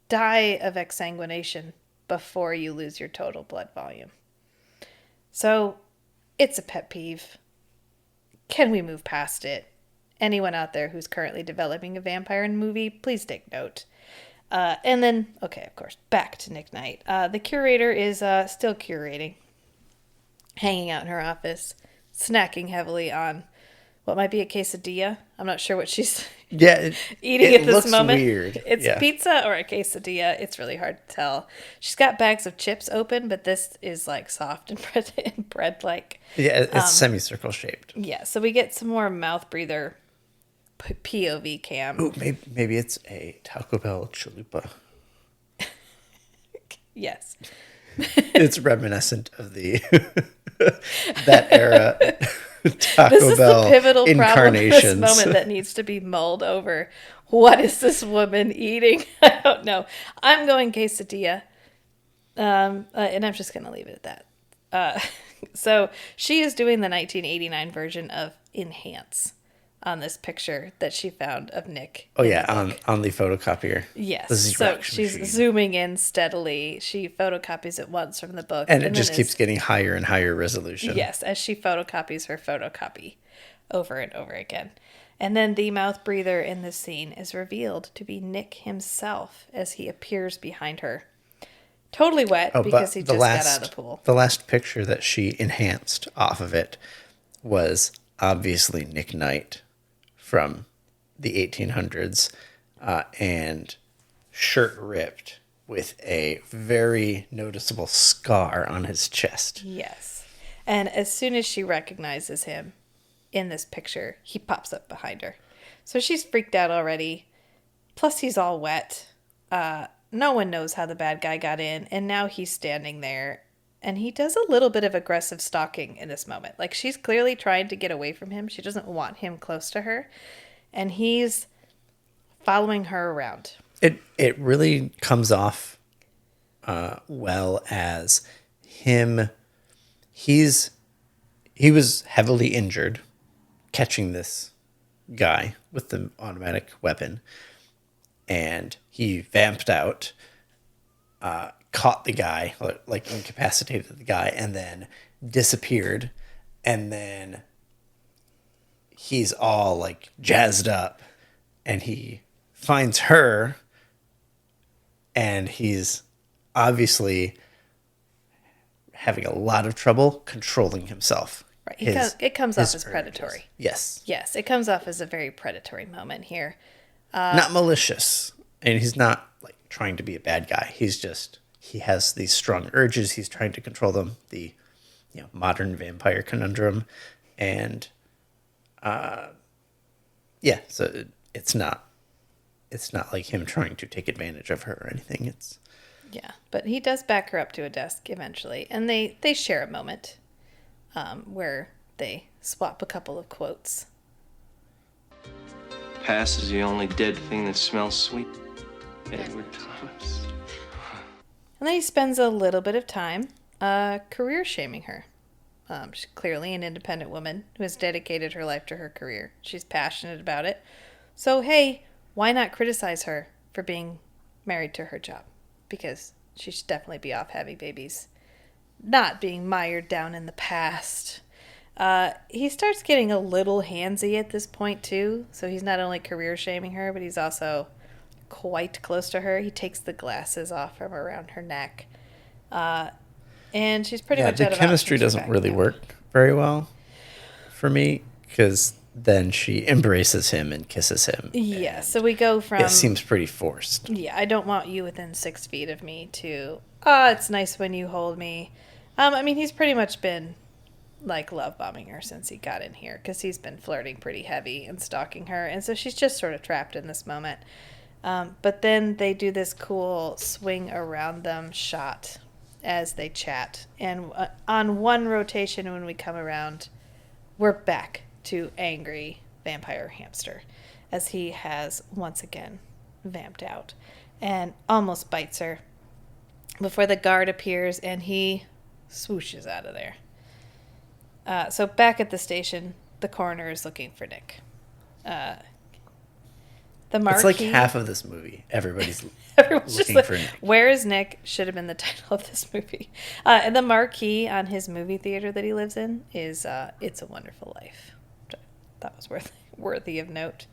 die of exsanguination before you lose your total blood volume. So it's a pet peeve. Can we move past it? Anyone out there who's currently developing a vampire in a movie, please take note. And then, okay, of course, back to Nick Knight. The curator is still curating, hanging out in her office, snacking heavily on what might be a quesadilla. I'm not sure what she's eating at this moment.
Weird.
It's pizza or a quesadilla. It's really hard to tell. She's got bags of chips open, but this is like soft and bread-like.
Yeah, it's semicircle shaped.
Yeah, so we get some more mouth breather POV cam.
Ooh, maybe it's a Taco Bell chalupa.
Yes.
It's reminiscent of the that era Taco
This is
Bell
the pivotal problem in this
incarnations.
moment that needs to be mulled over. What is this woman eating? I don't know. I'm going quesadilla. And I'm just going to leave it at that. So she is doing the 1989 version of Enhance on this picture that she found of Nick.
Oh yeah, on the photocopier.
Yes.
The
So
Xerox
she's
machine.
zooming in steadily. She photocopies it once from the book.
And it just
then
keeps getting higher and higher resolution.
Yes, as she photocopies her photocopy over and over again. And then the mouth breather in this scene is revealed to be Nick himself as he appears behind her. Totally wet because he just got out of the pool.
The last picture that she enhanced off of it was obviously Nick Knight from the 1800s and shirt ripped with a very noticeable scar on his chest.
Yes. And as soon as she recognizes him in this picture, he pops up behind her. So she's freaked out already. Plus he's all wet. No one knows how the bad guy got in. And now he's standing there. And he does a little bit of aggressive stalking in this moment. Like, she's clearly trying to get away from him. She doesn't want him close to her. And he's following her around.
It really comes off well as him. He was heavily injured catching this guy with the automatic weapon. And he vamped out, caught the guy, like incapacitated the guy, and then disappeared. And then he's all like jazzed up and he finds her and he's obviously having a lot of trouble controlling himself.
Right. It comes off as predatory.
Yes.
Yes, it comes off as a very predatory moment here.
Not malicious. And he's not like trying to be a bad guy. He has these strong urges. He's trying to control them. The modern vampire conundrum. And so it's not like him trying to take advantage of her or anything.
But he does back her up to a desk eventually, and they share a moment where they swap a couple of quotes.
Past is the only dead thing that smells sweet. Edward Thomas.
And then he spends a little bit of time career shaming her. She's clearly an independent woman who has dedicated her life to her career. She's passionate about it. So, hey, why not criticize her for being married to her job? Because she should definitely be off having babies, not being mired down in the past. He starts getting a little handsy at this point, too. So he's not only career shaming her, but he's also quite close to her. He takes the glasses off from around her neck. And she's pretty much out
the
of
chemistry
options
doesn't
back
really
now.
work very well for me because then she embraces him and kisses him.
Yeah, so we go from...
It seems pretty forced.
Yeah, I don't want you within 6 feet of me to, it's nice when you hold me. I mean, he's pretty much been, like, love bombing her since he got in here because he's been flirting pretty heavy and stalking her. And so she's just sort of trapped in this moment. But then they do this cool swing around them shot as they chat. And on one rotation when we come around, we're back to angry vampire hamster as he has once again vamped out and almost bites her before the guard appears and he swooshes out of there. So back at the station, the coroner is looking for Nick. The marquee.
It's like half of this movie. Everybody's
Everyone's just
looking
like,
for Nick.
where is Nick? Should have been the title of this movie. And the marquee on his movie theater that he lives in is It's a Wonderful Life. That was worthy of note.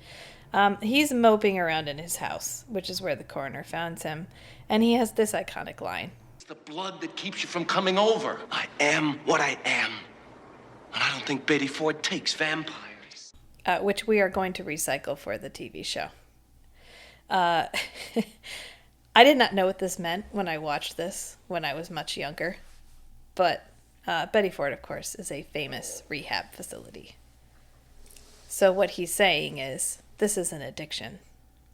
He's moping around in his house, which is where the coroner found him. And he has this iconic line.
It's the blood that keeps you from coming over. I am what I am. And I don't think Betty Ford takes vampires.
Which we are going to recycle for the TV show. I did not know what this meant when I watched this when I was much younger. But Betty Ford, of course, is a famous rehab facility. So what he's saying is, this is an addiction,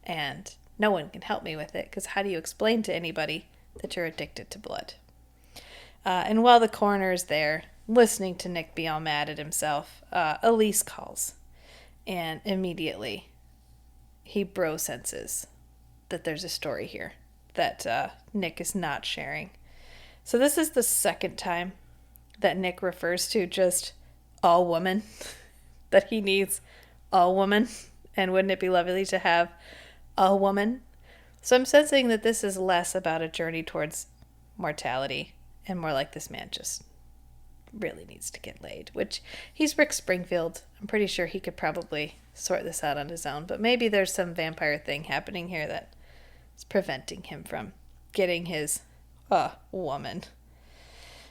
and no one can help me with it, because how do you explain to anybody that you're addicted to blood? And while the coroner is there, listening to Nick be all mad at himself, Elise calls, and immediately he bro senses that there's a story here that Nick is not sharing. So this is the second time that Nick refers to just all woman, that he needs all woman, and wouldn't it be lovely to have a woman? So I'm sensing that this is less about a journey towards mortality and more like this man just really needs to get laid, which he's Rick Springfield. I'm pretty sure he could probably sort this out on his own, but maybe there's some vampire thing happening here that is preventing him from getting his woman.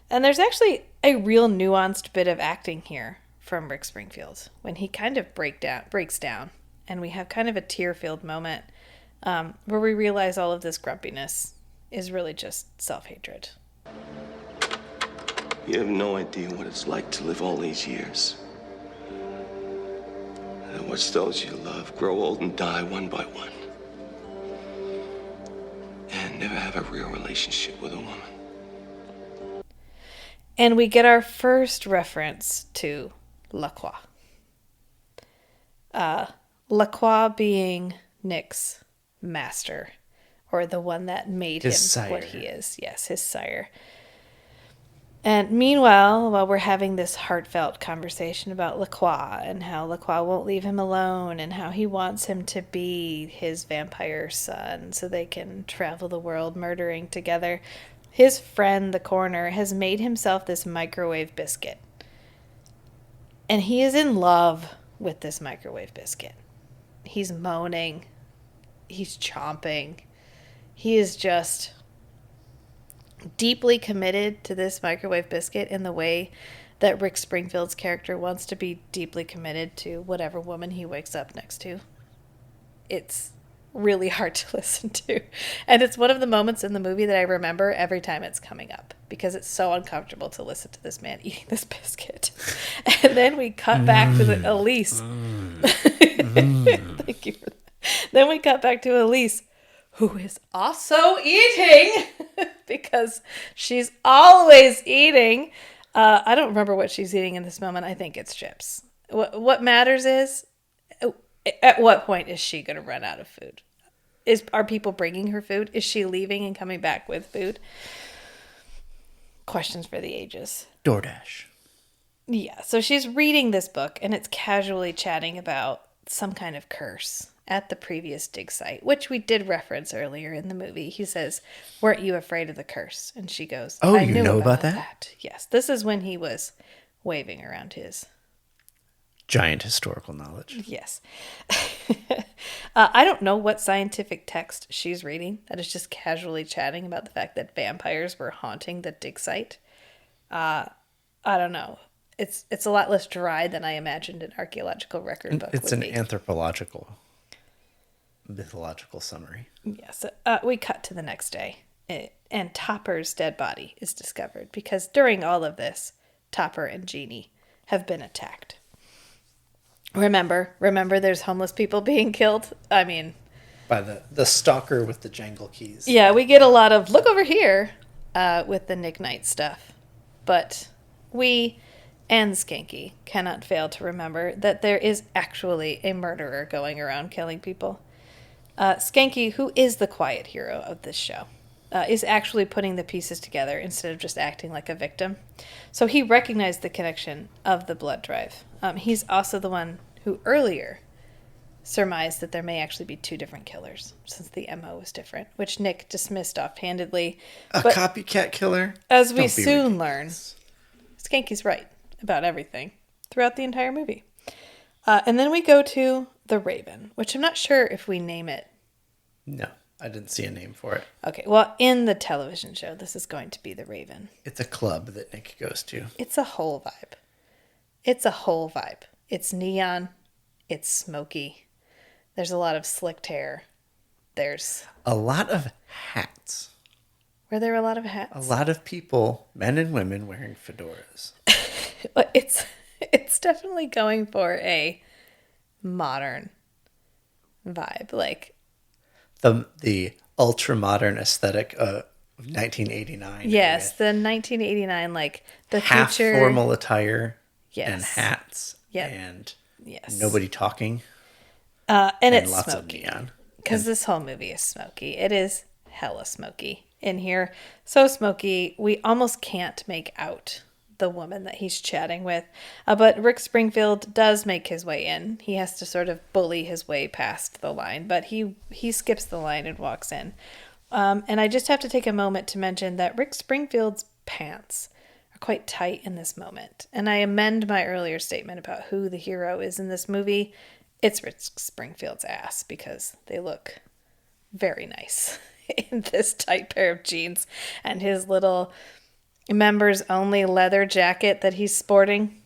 And there's actually a real nuanced bit of acting here from Rick Springfield when he kind of breaks down, and we have kind of a tear-filled moment where we realize all of this grumpiness is really just self-hatred.
You have no idea what it's like to live all these years. And watch those you love grow old and die one by one. And never have a real relationship with a woman.
And we get our first reference to Lacroix. Lacroix being Nick's master, or the one that made him what he is. Yes, his sire. And meanwhile, while we're having this heartfelt conversation about Lacroix and how Lacroix won't leave him alone and how he wants him to be his vampire son so they can travel the world murdering together, his friend, the coroner, has made himself this microwave biscuit. And he is in love with this microwave biscuit. He's moaning. He's chomping. He is just deeply committed to this microwave biscuit in the way that Rick Springfield's character wants to be deeply committed to whatever woman he wakes up next to. It's really hard to listen to. And it's one of the moments in the movie that I remember every time it's coming up, because it's so uncomfortable to listen to this man eating this biscuit. And then we cut back to the Elise. Thank you for that. Then we cut back to Elise, who is also eating because she's always eating. I don't remember what she's eating in this moment. I think it's chips. What matters is, at what point is she going to run out of food? Are people bringing her food? Is she leaving and coming back with food? Questions for the ages.
DoorDash.
Yeah, so she's reading this book, and it's casually chatting about some kind of curse at the previous dig site, which we did reference earlier in the movie. He says, "Weren't you afraid of the curse?" And she goes,
"Oh,
I
you
knew
know about that?"
Yes, this is when he was waving around his
giant historical knowledge.
Yes. I don't know what scientific text she's reading that is just casually chatting about the fact that vampires were haunting the dig site. I don't know. It's a lot less dry than I imagined an archaeological record book
It's
would
an
be.
anthropological, mythological summary.
Yes. We cut to the next day, and Topper's dead body is discovered because during all of this, Topper and Jeannie have been attacked. Remember, there's homeless people being killed? I mean,
by the stalker with the jangle keys.
Yeah, we get a lot of look over here with the Nick Knight stuff. But we and Skanky cannot fail to remember that there is actually a murderer going around killing people. Skanky, who is the quiet hero of this show, is actually putting the pieces together instead of just acting like a victim. So he recognized the connection of the blood drive. He's also the one who earlier surmise that there may actually be 2 different killers since the MO was different, which Nick dismissed offhandedly.
A
But
copycat killer?
as we
Don't be
soon
ridiculous.
learn, Skanky's right about everything throughout the entire movie. And then we go to the Raven, which I'm not sure if we name it.
No, I didn't see a name for it.
Okay, well, in the television show, this is going to be the Raven.
It's a club that Nick goes to.
It's a whole vibe. It's a whole vibe. It's neon. It's smoky. There's a lot of slicked hair. There's...
A lot of hats.
Were there a lot of hats?
A lot of people, men and women, wearing fedoras.
It's definitely going for a modern vibe. Like...
The ultra-modern aesthetic of 1989.
Yes, the 1989, like, the
half
future...
formal attire
Yes.
and hats
Yep.
and
Yes.
nobody talking.
And it's
lots
smoky.
of neon.
Because this whole movie is smoky. It is hella smoky in here. So smoky, we almost can't make out the woman that he's chatting with. But Rick Springfield does make his way in. He has to sort of bully his way past the line, but he skips the line and walks in. And I just have to take a moment to mention that Rick Springfield's pants are quite tight in this moment. And I amend my earlier statement about who the hero is in this movie. It's Rick Springfield's ass, because they look very nice in this tight pair of jeans and his little members only leather jacket that he's sporting.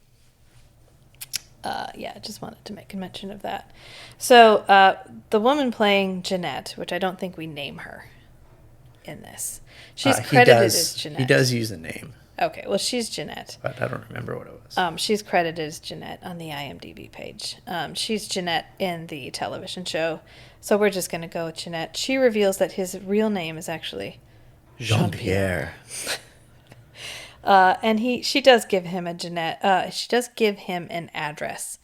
I just wanted to make a mention of that. So the woman playing Jeanette, which I don't think we name her in this. She's credited as Jeanette.
He does use a name,
Okay, well, she's Jeanette.
but I don't remember what it was.
She's credited as Jeanette on the IMDb page. She's Jeanette in the television show, so we're just going to go with Jeanette. She reveals that his real name is actually
Jean-Pierre.
and she does give him she does give him an address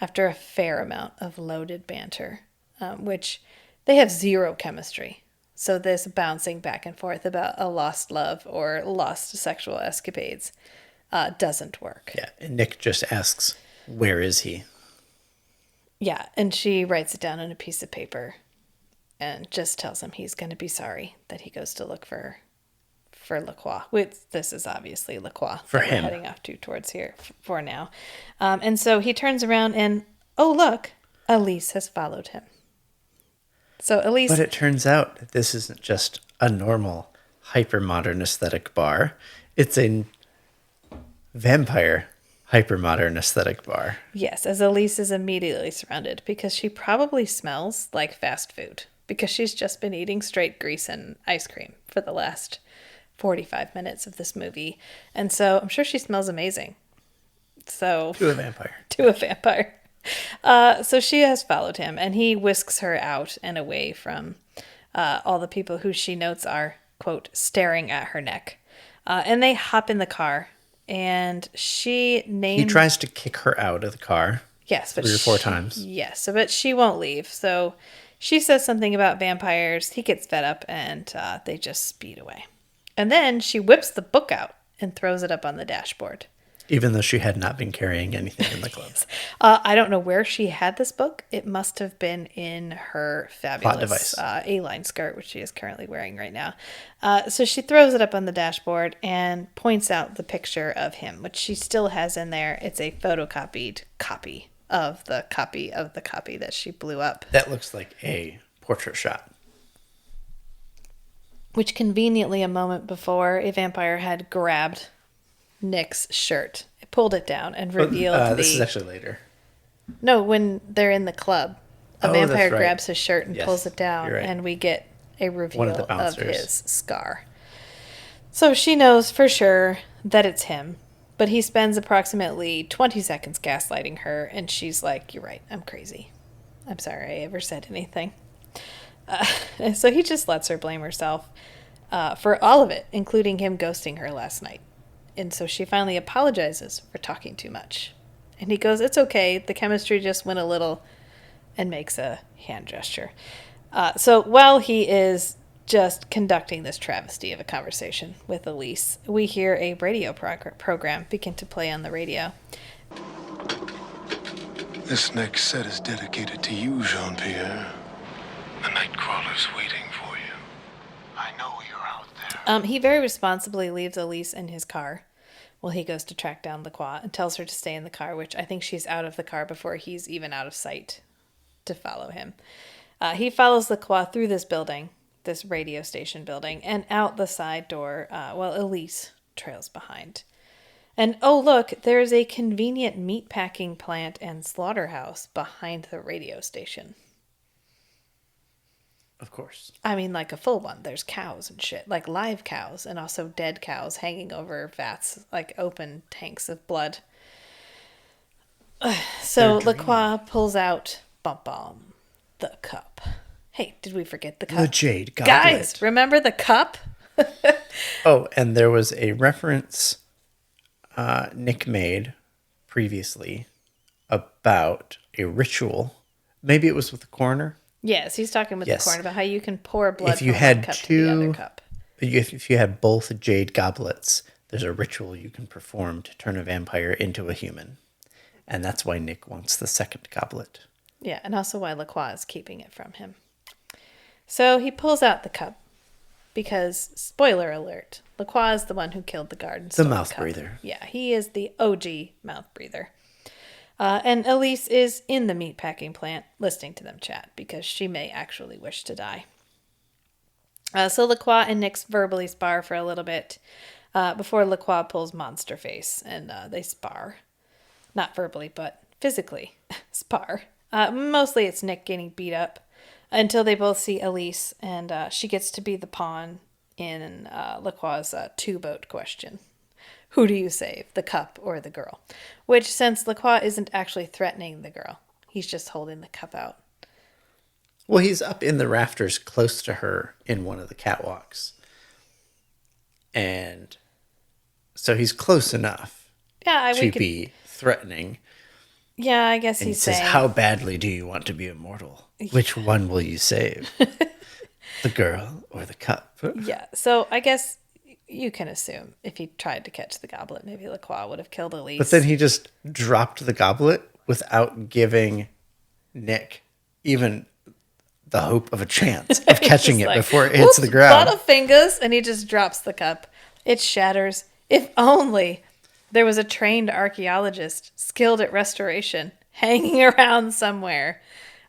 after a fair amount of loaded banter, which they have zero chemistry. So this bouncing back and forth about a lost love or lost sexual escapades doesn't work.
Yeah, and Nick just asks, where is he?
Yeah, and she writes it down on a piece of paper and just tells him he's going to be sorry that he goes to look for LaCroix. This is obviously LaCroix
For
that we're
him.
heading off towards here for now. And so he turns around and, oh, look, Elise has followed him. So Elise...
But it turns out that this isn't just a normal, hyper-modern aesthetic bar. It's a vampire hyper-modern aesthetic bar.
Yes, as Elise is immediately surrounded because she probably smells like fast food because she's just been eating straight grease and ice cream for the last 45 minutes of this movie. And so I'm sure she smells amazing. So
To a vampire.
To a vampire. So she has followed him, and he whisks her out and away from all the people who she notes are, quote, staring at her neck. And they hop in the car, and she names...
He tries to kick her out of the car.
Yes, but
3 or 4 times.
Yes, but she won't leave. So she says something about vampires. He gets fed up, and they just speed away. And then she whips the book out and throws it up on the dashboard.
Even though she had not been carrying anything in the club.
I don't know where she had this book. It must have been in her fabulous
device.
A-line skirt, which she is currently wearing right now. So she throws it up on the dashboard and points out the picture of him, which she still has in there. It's a photocopied copy of the copy that she blew up.
That looks like a portrait shot.
Which conveniently a moment before a vampire had grabbed Nick's shirt. It pulled it down and revealed
This is actually later.
No, when they're in the club, a
Oh,
vampire
that's right.
grabs his shirt and
Yes,
pulls it down,
you're right.
and we get a reveal
One of the
of
bouncers.
his scar. So she knows for sure that it's him, but he spends approximately 20 seconds gaslighting her, and she's like, "You're right, I'm crazy. I'm sorry I ever said anything." And so he just lets her blame herself for all of it, including him ghosting her last night. And so she finally apologizes for talking too much. And he goes, "It's okay. The chemistry just went a little," and makes a hand gesture. So while he is just conducting this travesty of a conversation with Elise, we hear a radio program begin to play on the radio.
This next set is dedicated to you, Jean-Pierre. The Nightcrawler's waiting for you. I know you're out there.
He very responsibly leaves Elise in his car while he goes to track down Lacroix and tells her to stay in the car, which I think she's out of the car before he's even out of sight to follow him. He follows Lacroix through this building, this radio station building, and out the side door while Elise trails behind. And oh, look, there's a convenient meatpacking plant and slaughterhouse behind the radio station.
Of course.
I mean, like a full one. There's cows and shit, like live cows, and also dead cows hanging over vats, like open tanks of blood. So Lacroix pulls out the cup. Hey, did we forget the cup?
The jade goblet.
Guys, remember the cup?
Oh, and there was a reference Nick made previously about a ritual. Maybe it was with the coroner.
Yes, he's talking with the coroner about how you can pour blood
if you
from
had
one cup to the other cup.
If you had both jade goblets, there's a ritual you can perform to turn a vampire into a human. And that's why Nick wants the second goblet.
Yeah, and also why Lacroix is keeping it from him. So he pulls out the cup because, spoiler alert, Lacroix is the one who killed the guard. And
the mouth breather.
Yeah, he is the OG mouth breather. And Elise is in the meatpacking plant listening to them chat because she may actually wish to die. So Lacroix and Nick verbally spar for a little bit before Lacroix pulls Monster Face and they spar. Not verbally, but physically spar. Mostly it's Nick getting beat up until they both see Elise and she gets to be the pawn in Lacroix's two-boat question. Who do you save, the cup or the girl? Which, since Lacroix isn't actually threatening the girl, he's just holding the cup out.
Well, he's up in the rafters close to her in one of the catwalks. And so he's close enough to be threatening.
Yeah, I guess
and
he's
he says,
saying...
how badly do you want to be immortal? Which one will you save? The girl or the cup?
Yeah, so I guess... You can assume if he tried to catch the goblet, maybe Lacroix would have killed Elise.
But then he just dropped the goblet without giving Nick even the hope of a chance of catching it before it hits the ground.
Butterfingers, and he just drops the cup. It shatters. If only there was a trained archaeologist skilled at restoration hanging around somewhere.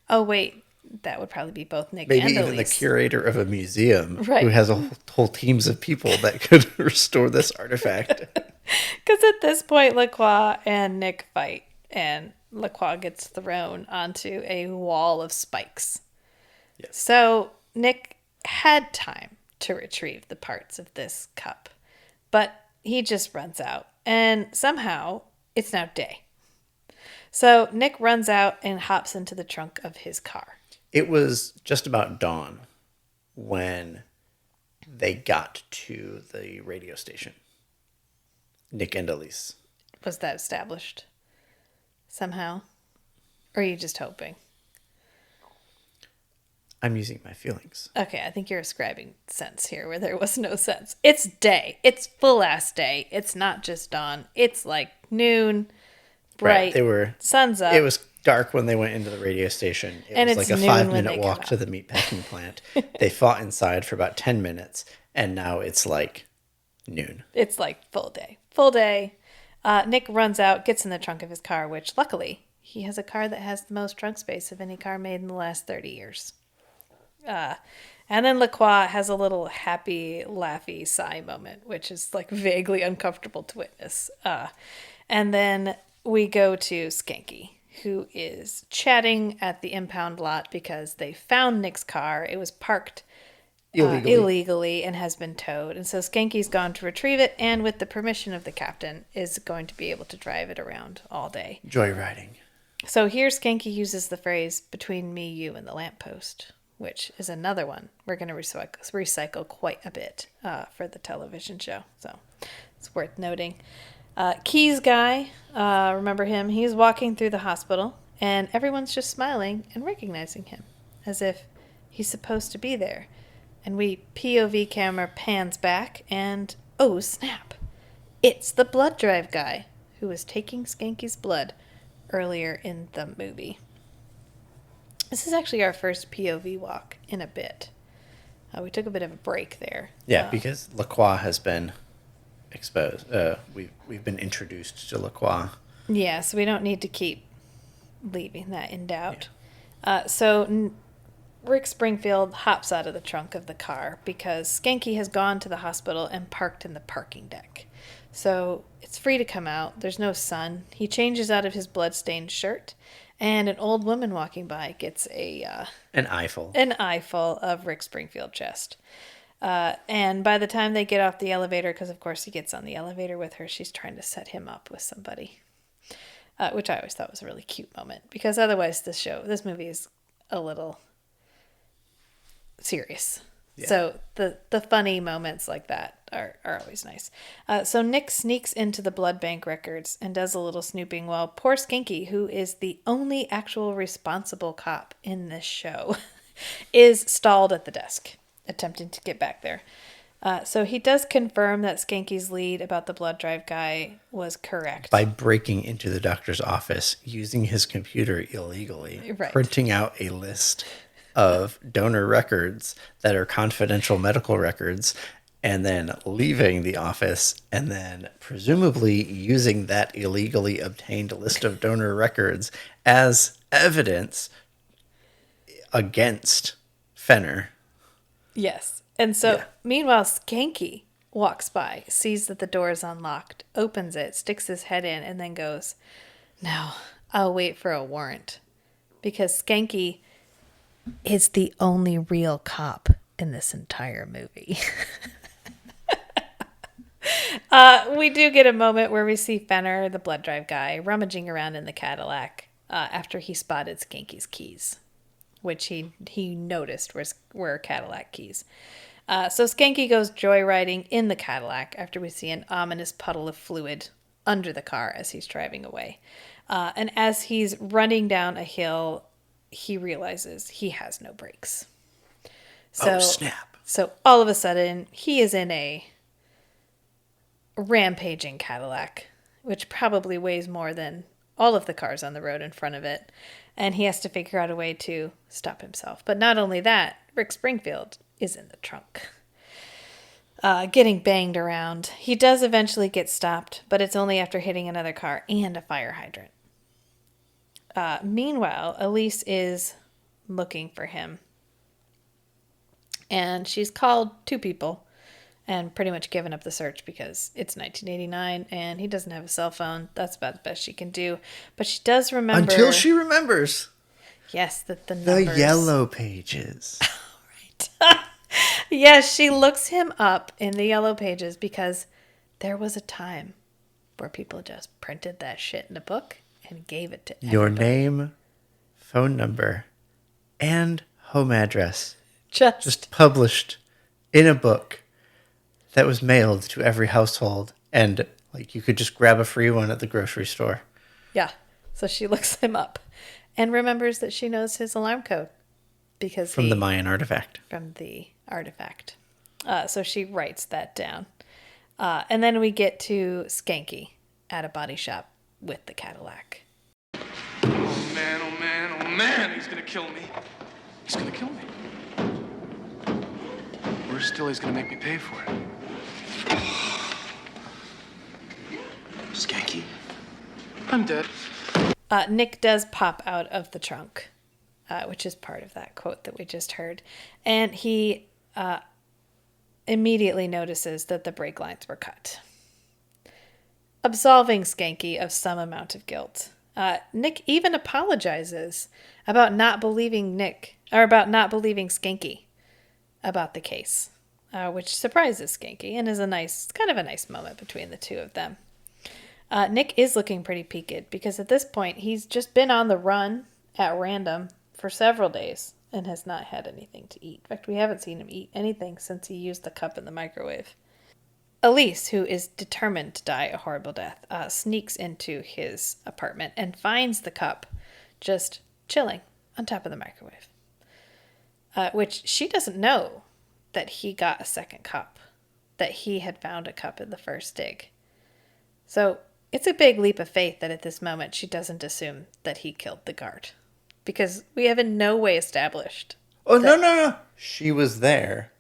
Oh, wait. That would probably be both Nick and Elise.
Maybe even the curator of a museum who has whole teams of people that could restore this artifact.
Because at this point, Lacroix and Nick fight, and Lacroix gets thrown onto a wall of spikes. Yes. So Nick had time to retrieve the parts of this cup, but he just runs out, and somehow it's now day. So Nick runs out and hops into the trunk of his car.
It was just about dawn when they got to the radio station. Nick and Elise.
Was that established somehow? Or are you just hoping?
I'm using my feelings.
Okay, I think you're ascribing sense here where there was no sense. It's day. It's full-ass day. It's not just dawn. It's like noon, bright, sun's up.
It was dark when they went into the radio station. It was like a 5-minute walk to the meatpacking plant. They fought inside for about 10 minutes, and now it's like noon.
It's like full day. Full day. Nick runs out, gets in the trunk of his car, which luckily he has a car that has the most trunk space of any car made in the last 30 years. And then Lacroix has a little happy, laughy sigh moment, which is like vaguely uncomfortable to witness. And then we go to Skanky, who is chatting at the impound lot because they found Nick's car. It was parked illegally and has been towed. And so Skanky's gone to retrieve it, and with the permission of the captain, is going to be able to drive it around all day.
Joyriding.
So here Skanky uses the phrase, between me, you, and the lamppost, which is another one we're going to recycle quite a bit for the television show. So it's worth noting. Keys guy, remember him? He's walking through the hospital, and everyone's just smiling and recognizing him as if he's supposed to be there. And we POV camera pans back, and oh snap, it's the blood drive guy who was taking Skanky's blood earlier in the movie. This is actually our first POV walk in a bit. We took a bit of a break there.
Yeah, because Lacroix has been exposed. We've been introduced to Lacroix.
Yeah, so we don't need to keep leaving that in doubt.
Yeah.
Rick Springfield hops out of the trunk of the car because Skanky has gone to the hospital and parked in the parking deck. So it's free to come out. There's no sun. He changes out of his bloodstained shirt, and an old woman walking by gets
An eyeful.
An eyeful of Rick Springfield chest. And by the time they get off the elevator, because of course he gets on the elevator with her, she's trying to set him up with somebody. Which I always thought was a really cute moment, because otherwise this movie is a little serious. Yeah. So the funny moments like that are always nice. So Nick sneaks into the blood bank records and does a little snooping while poor Skanky, who is the only actual responsible cop in this show, is stalled at the desk, attempting to get back there. So he does confirm that Skanky's lead about the blood drive guy was correct.
By breaking into the doctor's office, using his computer illegally,
right.
Printing out a list of donor records that are confidential medical records, and then leaving the office, and then presumably using that illegally obtained list of donor records as evidence against Fenner.
Yes. And so, Meanwhile, Skanky walks by, sees that the door is unlocked, opens it, sticks his head in, and then goes, "No, I'll wait for a warrant." Because Skanky is the only real cop in this entire movie. We do get a moment where we see Fenner, the blood drive guy, rummaging around in the Cadillac after he spotted Skanky's keys, which he noticed were Cadillac keys. So Skanky goes joyriding in the Cadillac after we see an ominous puddle of fluid under the car as he's driving away. And as he's running down a hill, he realizes he has no brakes. So,
oh, snap.
So all of a sudden, he is in a rampaging Cadillac, which probably weighs more than all of the cars on the road in front of it. And he has to figure out a way to stop himself. But not only that, Rick Springfield is in the trunk, getting banged around. He does eventually get stopped, but it's only after hitting another car and a fire hydrant. Meanwhile, Elise is looking for him. And she's called two people and pretty much given up the search because it's 1989 and he doesn't have a cell phone. That's about the best she can do. But she does remember...
Until she remembers.
Yes, that the numbers...
The yellow pages.
Right. Yes, she looks him up in the yellow pages because there was a time where people just printed that shit in a book and gave it to everybody.
Your name, phone number, and home address. Just published in a book that was mailed to every household, and like you could just grab a free one at the grocery store.
Yeah. So she looks him up and remembers that she knows his alarm code because
from the Mayan artifact.
From the artifact. So she writes that down. And then we get to Skanky at a body shop with the Cadillac.
Oh man, oh man, oh man, he's gonna kill me. He's gonna kill me. Worse still, he's gonna make me pay for it.
Skanky.
I'm dead.
Nick does pop out of the trunk, which is part of that quote that we just heard. And he immediately notices that the brake lines were cut, absolving Skanky of some amount of guilt. Nick even apologizes about not believing Skanky about the case, which surprises Skanky and is kind of a nice moment between the two of them. Nick is looking pretty peaked because at this point he's just been on the run at random for several days and has not had anything to eat. In fact, we haven't seen him eat anything since he used the cup in the microwave. Elise, who is determined to die a horrible death, sneaks into his apartment and finds the cup just chilling on top of the microwave. Which she doesn't know that he got a second cup, that he had found a cup in the first dig. So it's a big leap of faith that at this moment she doesn't assume that he killed the guard. Because we have in no way established.
Oh, no. She was there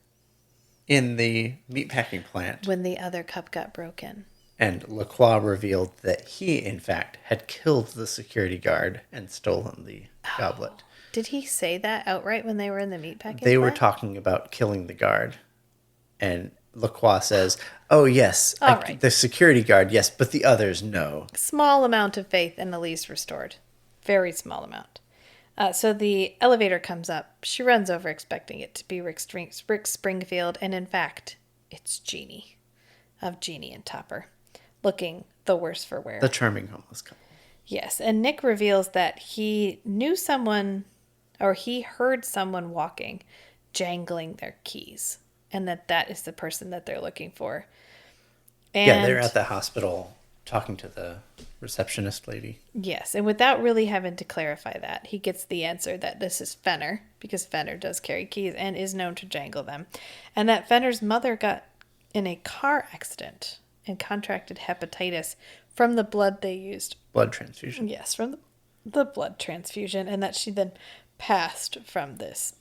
in the meatpacking plant.
When the other cup got broken.
And Lacroix revealed that he, in fact, had killed the security guard and stolen the goblet.
Did he say that outright when they were in the meatpacking
They were
plant?
talking about killing the guard. And Lacroix says, oh, yes,
Right.
the security guard, yes, but the others, no.
Small amount of faith and Elise restored. Very small amount. So the elevator comes up. She runs over expecting it to be Rick Springfield. And in fact, it's Jeannie. Of Jeannie and Topper. Looking the worse for wear.
The charming homeless couple.
Yes. And Nick reveals that he knew someone, or he heard someone walking, jangling their keys. And that is the person that they're looking for. And
yeah, they're at the hospital talking to the receptionist lady.
Yes, and without really having to clarify that, he gets the answer that this is Fenner, because Fenner does carry keys and is known to jangle them, and that Fenner's mother got in a car accident and contracted hepatitis from the blood they used.
Blood transfusion.
Yes, from the blood transfusion, and that she then passed from this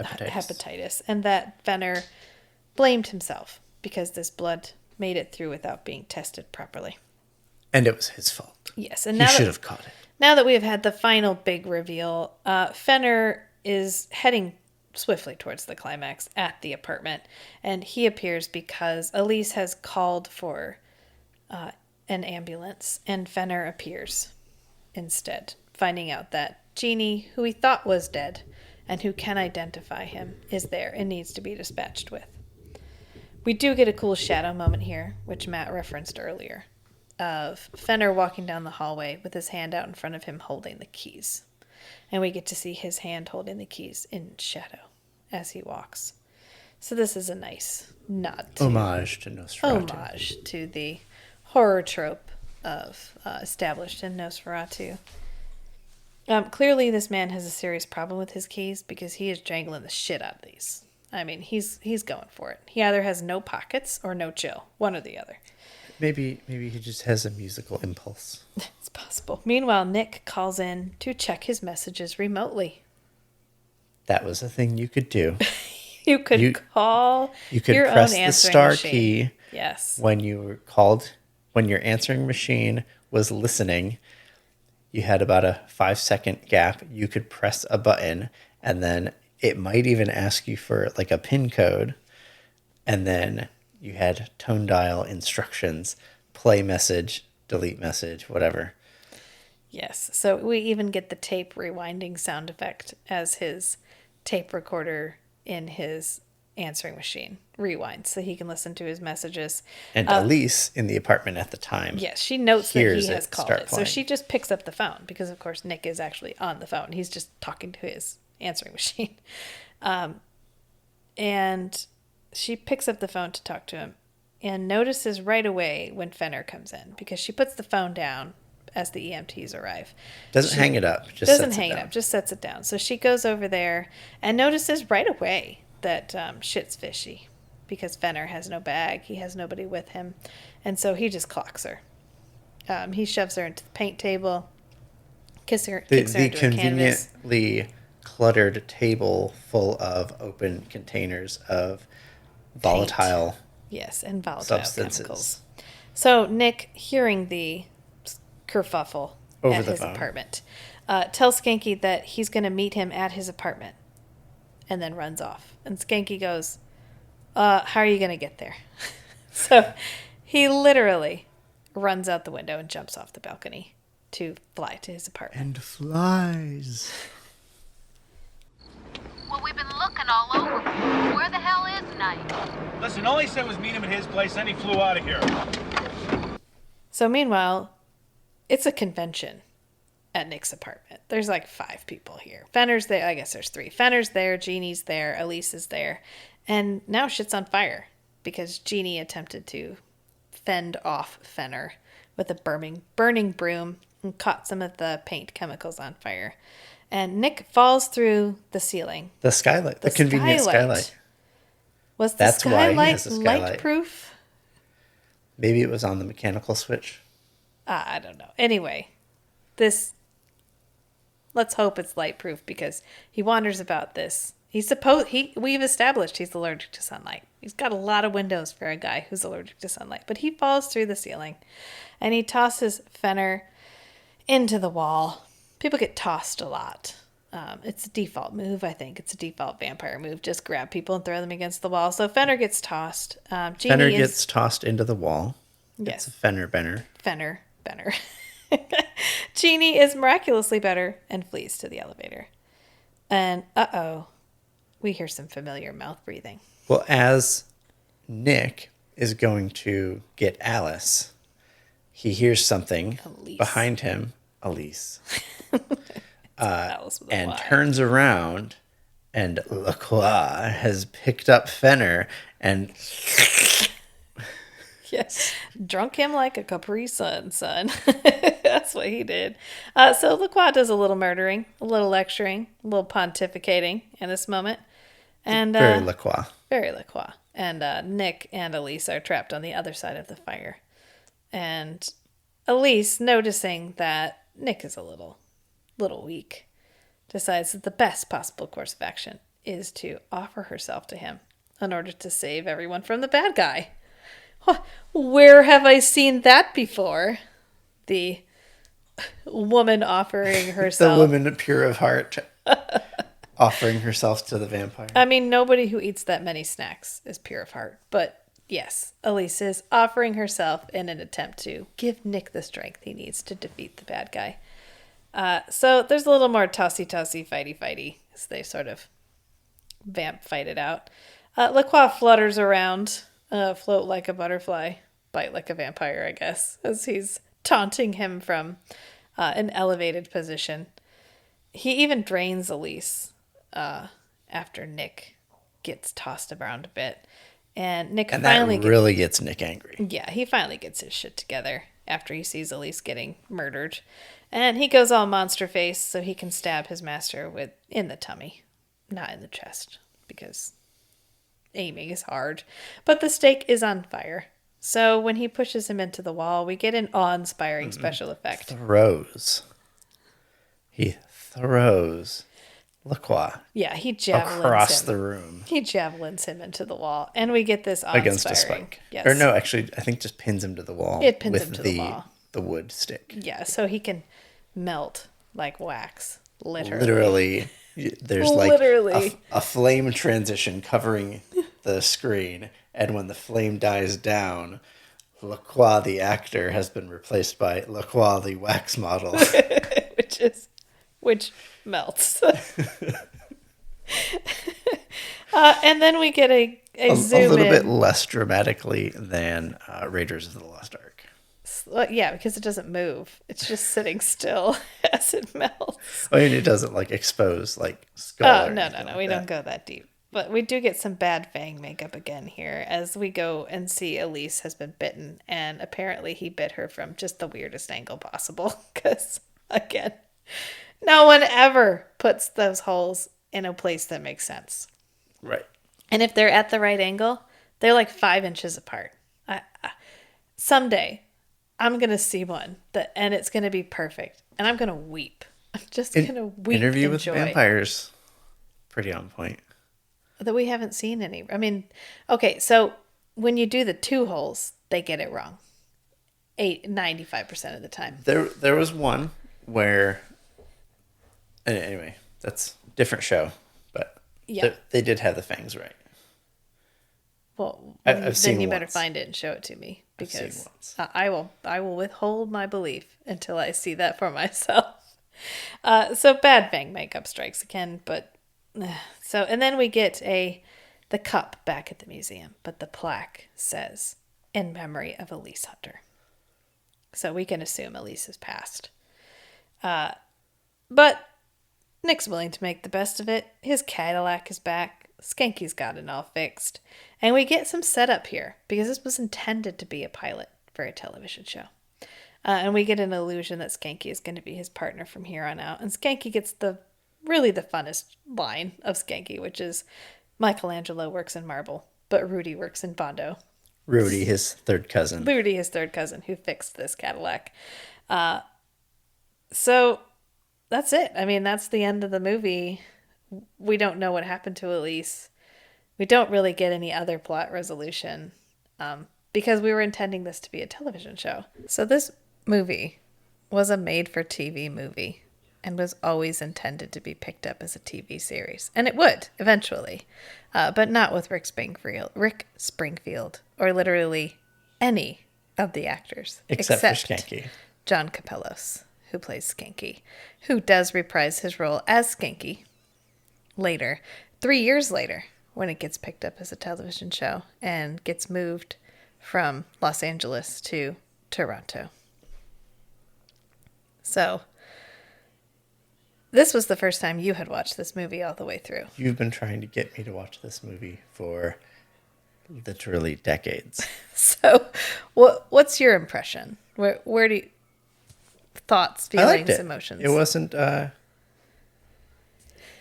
hepatitis, and that Fenner blamed himself because this blood made it through without being tested properly.
And it was his fault.
Yes, and
he should have caught it.
Now that we have had the final big reveal, Fenner is heading swiftly towards the climax at the apartment, and he appears because Elise has called for an ambulance, and Fenner appears instead, finding out that Jeannie, who he thought was dead and who can identify him, is there and needs to be dispatched with. We do get a cool shadow moment here, which Matt referenced earlier, of Fenner walking down the hallway with his hand out in front of him holding the keys. And we get to see his hand holding the keys in shadow as he walks. So this is a nice nod to...
Homage to Nosferatu.
Homage to the horror trope of established in Nosferatu. Clearly this man has a serious problem with his keys because he is jangling the shit out of these. I mean, he's going for it. He either has no pockets or no chill. One or the other.
Maybe he just has a musical impulse.
It's possible. Meanwhile, Nick calls in to check his messages remotely.
That was a thing you could do.
You could call
You could
your
press
own
the
answering
star
machine.
key
Yes.
when you were called, when your answering machine was listening. You had about a 5-second gap. You could press a button, and then it might even ask you for like a PIN code. And then you had tone dial instructions, play message, delete message, whatever.
Yes. So we even get the tape rewinding sound effect as his tape recorder in his answering machine rewinds so he can listen to his messages.
And Elise in the apartment at the time.
Yes, she notes that he has called it. So
playing.
she just picks up the phone because, of course, Nick is actually on the phone. He's just talking to his answering machine. And she picks up the phone to talk to him and notices right away when Fenner comes in because she puts the phone down as the EMTs arrive.
Doesn't hang it up. Just
doesn't
sets
hang
it
it
down.
up, just sets it down. So she goes over there and notices right away that shit's fishy because Fenner has no bag. He has nobody with him. And so he just clocks her. He shoves her into the paint table, kicks her into a canvas.
Conveniently cluttered table full of open containers of volatile
Yes, and volatile
substances.
chemicals. So Nick, hearing the kerfuffle
Over
at
the
his
phone.
apartment, tells Skanky that he's going to meet him at his apartment and then runs off. And Skanky goes, how are you going to get there? So he literally runs out the window and jumps off the balcony to fly to his apartment.
And flies.
Well, we've been looking all over. Where the hell is Knight?
Listen, all he said was meet him at his place, then he flew out of here.
So meanwhile, it's a convention at Nick's apartment. There's like 5 people here. Fenner's there. I guess there's 3. Fenner's there. Jeannie's there. Elise is there. And now shit's on fire because Jeannie attempted to fend off Fenner with a burning broom and caught some of the paint chemicals on fire. And Nick falls through the ceiling.
The skylight. The convenient skylight.
Was the
That's why he
skylight
has a skylight.
light-proof?
Maybe it was on the mechanical switch.
I don't know. Anyway, let's hope it's lightproof because he wanders about this. We've established he's allergic to sunlight. He's got a lot of windows for a guy who's allergic to sunlight, but he falls through the ceiling and he tosses Fenner into the wall. People get tossed a lot. It's a default move, I think. It's a default vampire move. Just grab people and throw them against the wall. So Fenner gets tossed.
Fenner gets tossed into the wall.
Yes.
It's Fenner Benner.
Benner. Jeannie is miraculously better and flees to the elevator. And we hear some familiar mouth breathing.
Well, as Nick is going to get Alice, he hears something behind him, Elise, and turns around, and Lacroix has picked up Fenner and
yes, drunk him like a Capri Sun, son. That's what he did. So Lacroix does a little murdering, a little lecturing, a little pontificating in this moment. And
very Lacroix.
Very Lacroix. And Nick and Elise are trapped on the other side of the fire. And Elise, noticing that Nick is a little weak, decides that the best possible course of action is to offer herself to him in order to save everyone from the bad guy. Where have I seen that before? The woman offering herself.
The woman pure of heart offering herself to the vampire.
I mean, nobody who eats that many snacks is pure of heart. But yes, Elise is offering herself in an attempt to give Nick the strength he needs to defeat the bad guy. So there's a little more tossy-tossy, fighty-fighty as they sort of vamp fight it out. Lacroix flutters around, float like a butterfly, bite like a vampire, I guess, as he's taunting him from an elevated position. He even drains Elise after Nick gets tossed around a bit. And Nick finally
really gets Nick angry.
Yeah, he finally gets his shit together after he sees Elise getting murdered. And he goes all monster face so he can stab his master in the tummy, not in the chest, because aiming is hard. But the stake is on fire. So when he pushes him into the wall, we get an awe-inspiring special effect.
He throws Lacroix.
Yeah, he javelins
across
him.
The room.
He javelins him into the wall, and we get this awe-inspiring.
Against a spike.
Yes.
Or no, actually, I think just pins him to the wall.
It pins him to the wall.
The wood stick.
Yeah, so he can melt like wax.
Literally, there's like a flame transition covering the screen, and when the flame dies down, Lacroix the actor has been replaced by Lacroix the wax model,
which melts. And then we get a zoom
a little
in.
bit less dramatically than Raiders of the Lost Ark.
Yeah, because it doesn't move. It's just sitting still as it melts.
I mean, it doesn't like expose like skull.
Oh, no. We don't go that deep. But we do get some bad Fang makeup again here as we go and see Elise has been bitten. And apparently he bit her from just the weirdest angle possible. Because, again, no one ever puts those holes in a place that makes sense.
Right.
And if they're at the right angle, they're like 5 inches apart. Someday, I'm going to see one and it's going to be perfect. And I'm going to weep. I'm just going to weep.
Interview with Vampires. Pretty on point.
That we haven't seen any. I mean, okay, so when you do the 2 holes, they get it wrong. 95% of the time.
There was one where, anyway, that's a different show, but
yeah,
they did have the fangs right.
Well,
I've seen
then you
once.
better find it and show it to me because I will withhold my belief until I see that for myself. So bad Fang makeup strikes again, but so and then we get the cup back at the museum, but the plaque says in memory of Elise Hunter. So we can assume Elise has passed. But Nick's willing to make the best of it. His Cadillac is back. Skanky's got it all fixed. And we get some setup here because this was intended to be a pilot for a television show. And we get an illusion that Skanky is going to be his partner from here on out. And Skanky gets the funnest line of Skanky, which is Michelangelo works in marble, but Rudy works in Bondo.
Rudy, his third cousin.
Rudy, his third cousin, who fixed this Cadillac. So that's it. I mean, that's the end of the movie. We don't know what happened to Elise. We don't really get any other plot resolution because we were intending this to be a television show. So this movie was a made-for-TV movie and was always intended to be picked up as a TV series. And it would, eventually. But not with Rick Springfield, or literally any of the actors.
Except for Skanky.
John Capellos, who plays Skanky, who does reprise his role as Skanky later, 3 years later, when it gets picked up as a television show and gets moved from Los Angeles to Toronto. So, this was the first time you had watched this movie all the way through.
You've been trying to get me to watch this movie for literally decades.
So, what's your impression? Where do you... Thoughts, feelings, emotions?
It wasn't...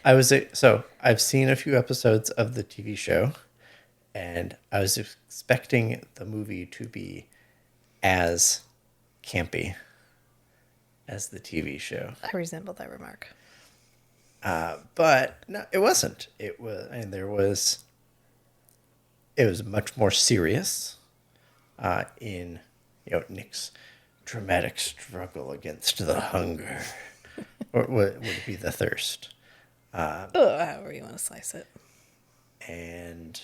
I've seen a few episodes of the TV show, and I was expecting the movie to be as campy as the TV show.
I resemble that remark.
But no, it wasn't. It was much more serious in Nick's dramatic struggle against the hunger, or would it be the thirst?
However you want to slice it.
And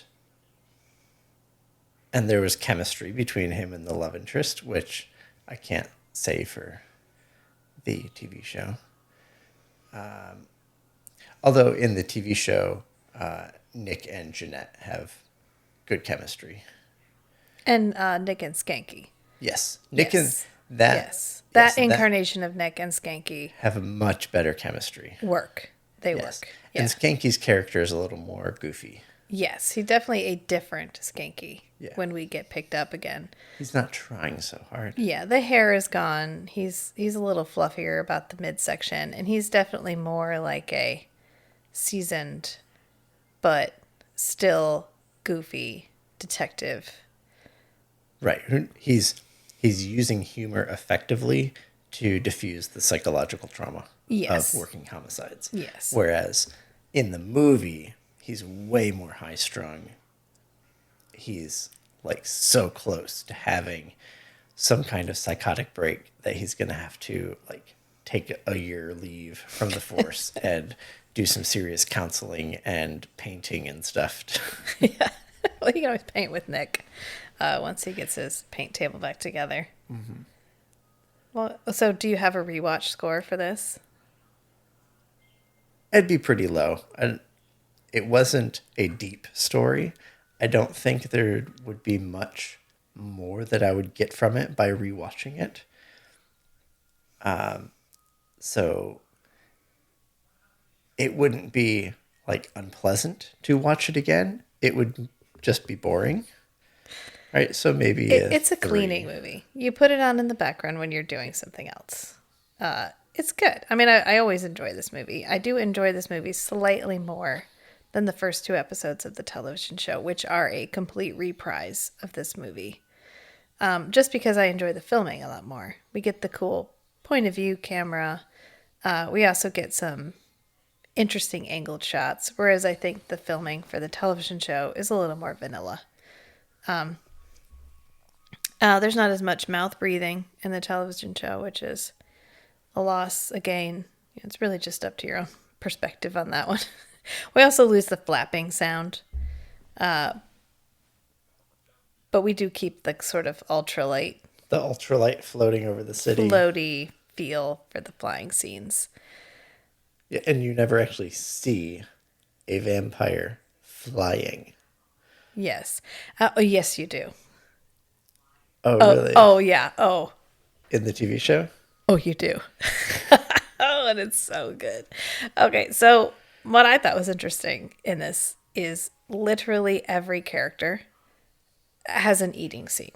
there was chemistry between him and the love interest, which I can't say for the TV show. Although in the TV show, Nick and Jeanette have good chemistry.
And Nick and Skanky.
Yes. Nick
yes.
and that.
Yes. That incarnation of Nick and Skanky
have a much better chemistry.
They
yes.
work. Yeah.
And Skanky's character is a little more goofy.
Yes, he's definitely a different Skanky when we get picked up again.
He's not trying so hard.
Yeah, the hair is gone. He's a little fluffier about the midsection, and he's definitely more like a seasoned but still goofy detective.
Right. He's using humor effectively to diffuse the psychological trauma of working homicides.
Yes.
Whereas in the movie, he's way more high strung. He's like so close to having some kind of psychotic break that he's going to have to like take a year leave from the force and do some serious counseling and painting and stuff.
Yeah. Well, he can always paint with Nick once he gets his paint table back together.
Mm-hmm.
Well, so do you have a rewatch score for this?
It'd be pretty low. It wasn't a deep story. I don't think there would be much more that I would get from it by rewatching it. So it wouldn't be like unpleasant to watch it again. It would just be boring. Right, so maybe
it's a cleaning movie. You put it on in the background when you're doing something else. It's good. I mean, I always enjoy this movie. I do enjoy this movie slightly more than the first two episodes of the television show, which are a complete reprise of this movie. Just because I enjoy the filming a lot more. We get the cool point of view camera. We also get some interesting angled shots, whereas I think the filming for the television show is a little more vanilla. There's not as much mouth breathing in the television show, which is a loss. Again, it's really just up to your own perspective on that one. We also lose the flapping sound. But we do keep the sort of ultralight.
The ultralight floating over the city.
Floaty feel for the flying scenes.
Yeah, and you never actually see a vampire flying.
Yes. Yes, you do.
Oh, really?
Oh, yeah. Oh.
In the TV show?
Oh, you do. Oh, and it's so good. Okay, so what I thought was interesting in this is literally every character has an eating scene.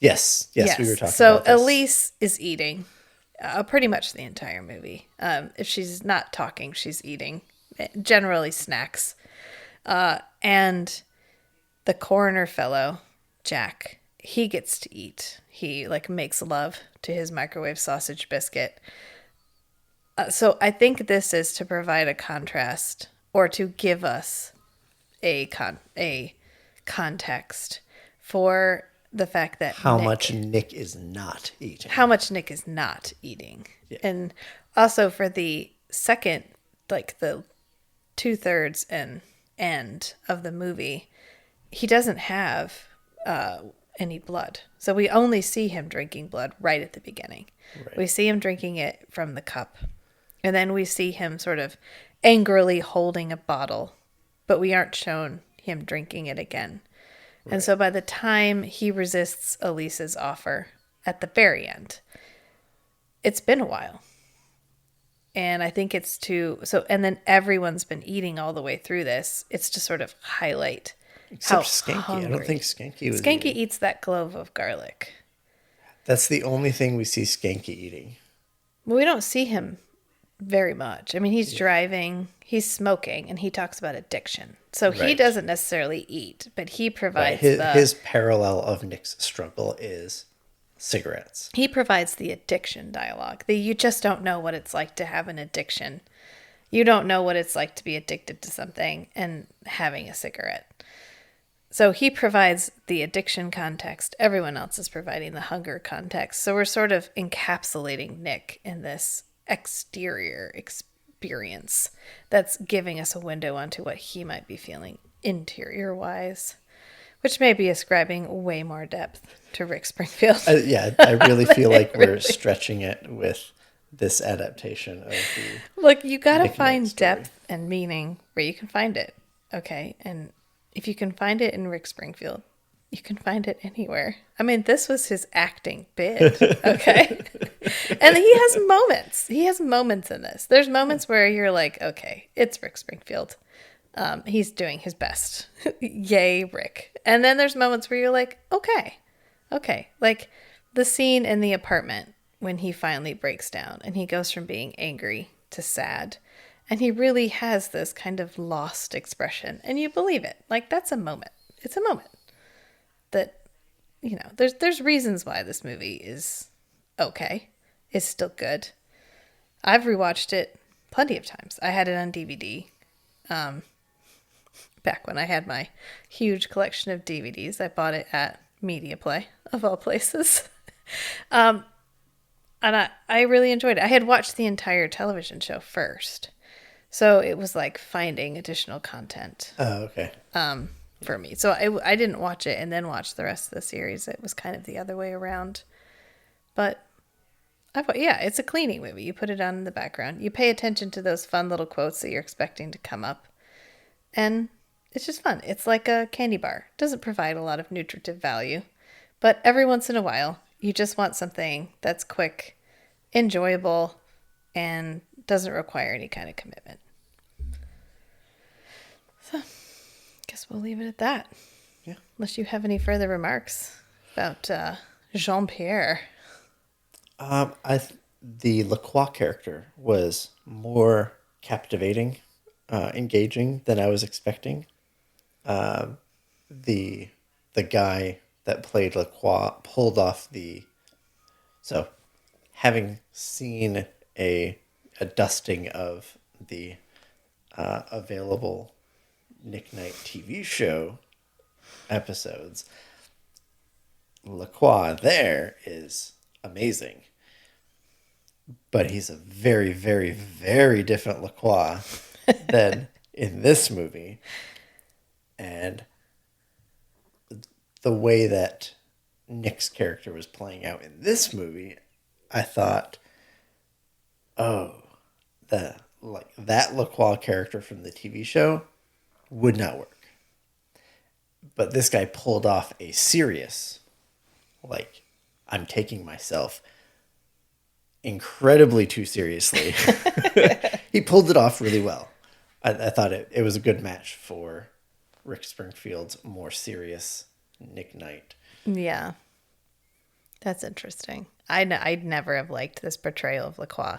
Yes, we were talking
so
about this.
Elise is eating pretty much the entire movie. If she's not talking, she's eating. Generally snacks. And the coroner fellow, Jack, he gets to eat. He like makes love to his microwave sausage biscuit. So I think this is to provide a contrast or to give us a context for the fact that
How much Nick is not eating.
How much Nick is not eating. Yeah. And also for the second, like the 2/3 and end of the movie, he doesn't have any blood. So we only see him drinking blood right at the beginning. Right. We see him drinking it from the cup. And then we see him sort of angrily holding a bottle, but we aren't shown him drinking it again. Right. And so by the time he resists Elise's offer at the very end, it's been a while. And I think it's and then everyone's been eating all the way through this. It's to sort of highlight
Except Skanky. Hungry. I don't think Skanky was
Skanky eats that clove of garlic.
That's the only thing we see Skanky eating.
Well, we don't see him very much. I mean, he's driving, he's smoking, and he talks about addiction. So he doesn't necessarily eat, but he provides
his parallel of Nick's struggle is cigarettes.
He provides the addiction dialogue. You just don't know what it's like to have an addiction. You don't know what it's like to be addicted to something and having a cigarette. So he provides the addiction context. Everyone else is providing the hunger context. So we're sort of encapsulating Nick in this exterior experience that's giving us a window onto what he might be feeling interior-wise, which may be ascribing way more depth to Rick Springfield.
I really feel like we're stretching it with this adaptation of the
Look, you got to find depth and meaning where you can find it, okay? And if you can find it in Rick Springfield, you can find it anywhere. I mean, this was his acting bid, okay? And he has moments. He has moments in this. There's moments where you're like, okay, it's Rick Springfield. He's doing his best. Yay, Rick. And then there's moments where you're like, okay. Like the scene in the apartment when he finally breaks down and he goes from being angry to sad. And he really has this kind of lost expression. And you believe it. Like, that's a moment. It's a moment. That, you know, there's reasons why this movie is okay. It's still good. I've rewatched it plenty of times. I had it on DVD back when I had my huge collection of DVDs. I bought it at Media Play, of all places. And I really enjoyed it. I had watched the entire television show first. So it was like finding additional content.
Oh, okay.
For me. So I didn't watch it and then watch the rest of the series. It was kind of the other way around. But it's a cleaning movie. You put it on in the background. You pay attention to those fun little quotes that you're expecting to come up. And it's just fun. It's like a candy bar. It doesn't provide a lot of nutritive value. But every once in a while, you just want something that's quick, enjoyable, and doesn't require any kind of commitment. So guess we'll leave it at that.
Yeah.
Unless you have any further remarks about Jean-Pierre.
The Lacroix character was more captivating, engaging than I was expecting. The guy that played Lacroix pulled off so having seen a dusting of the available Nick Knight TV show episodes, Lacroix there is amazing. But he's a very, very, very different Lacroix than in this movie. And the way that Nick's character was playing out in this movie, I thought, that Lacroix character from the TV show would not work. But this guy pulled off a serious, I'm taking myself incredibly too seriously. He pulled it off really well. I thought it was a good match for Rick Springfield's more serious Nick Knight.
Yeah. That's interesting. I'd never have liked this portrayal of Lacroix.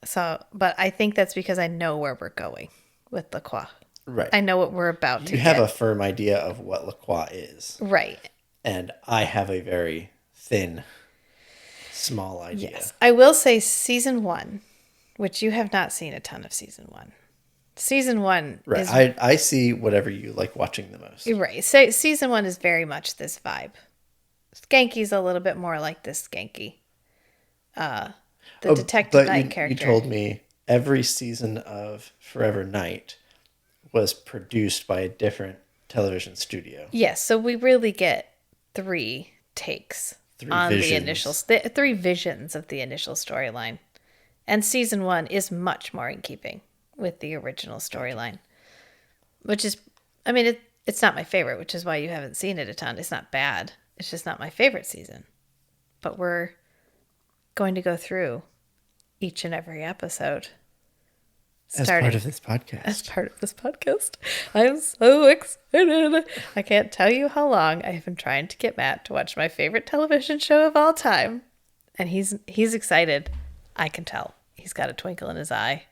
So, but I think that's because I know where we're going with Lacroix.
Right.
I know what we're about to
You have
get.
a firm idea of what LaCroix is.
Right.
And I have a very thin, small idea.
Yes. I will say season 1, which you have not seen a ton of season 1. Season 1
Right.
is...
I see whatever you like watching the most.
Right. So season 1 is very much this vibe. Skanky's a little bit more like this Skanky. The Detective Night character.
You told me every season of Forever Night was produced by a different television studio.
Yes, so we really get 3 takes on the initial... 3 visions of the initial storyline. And season 1 is much more in keeping with the original storyline. Which is... I mean, it's not my favorite, which is why you haven't seen it a ton. It's not bad. It's just not my favorite season. But we're going to go through each and every episode.
As part of this podcast.
I'm so excited. I can't tell you how long I have been trying to get Matt to watch my favorite television show of all time. And he's excited. I can tell. He's got a twinkle in his eye.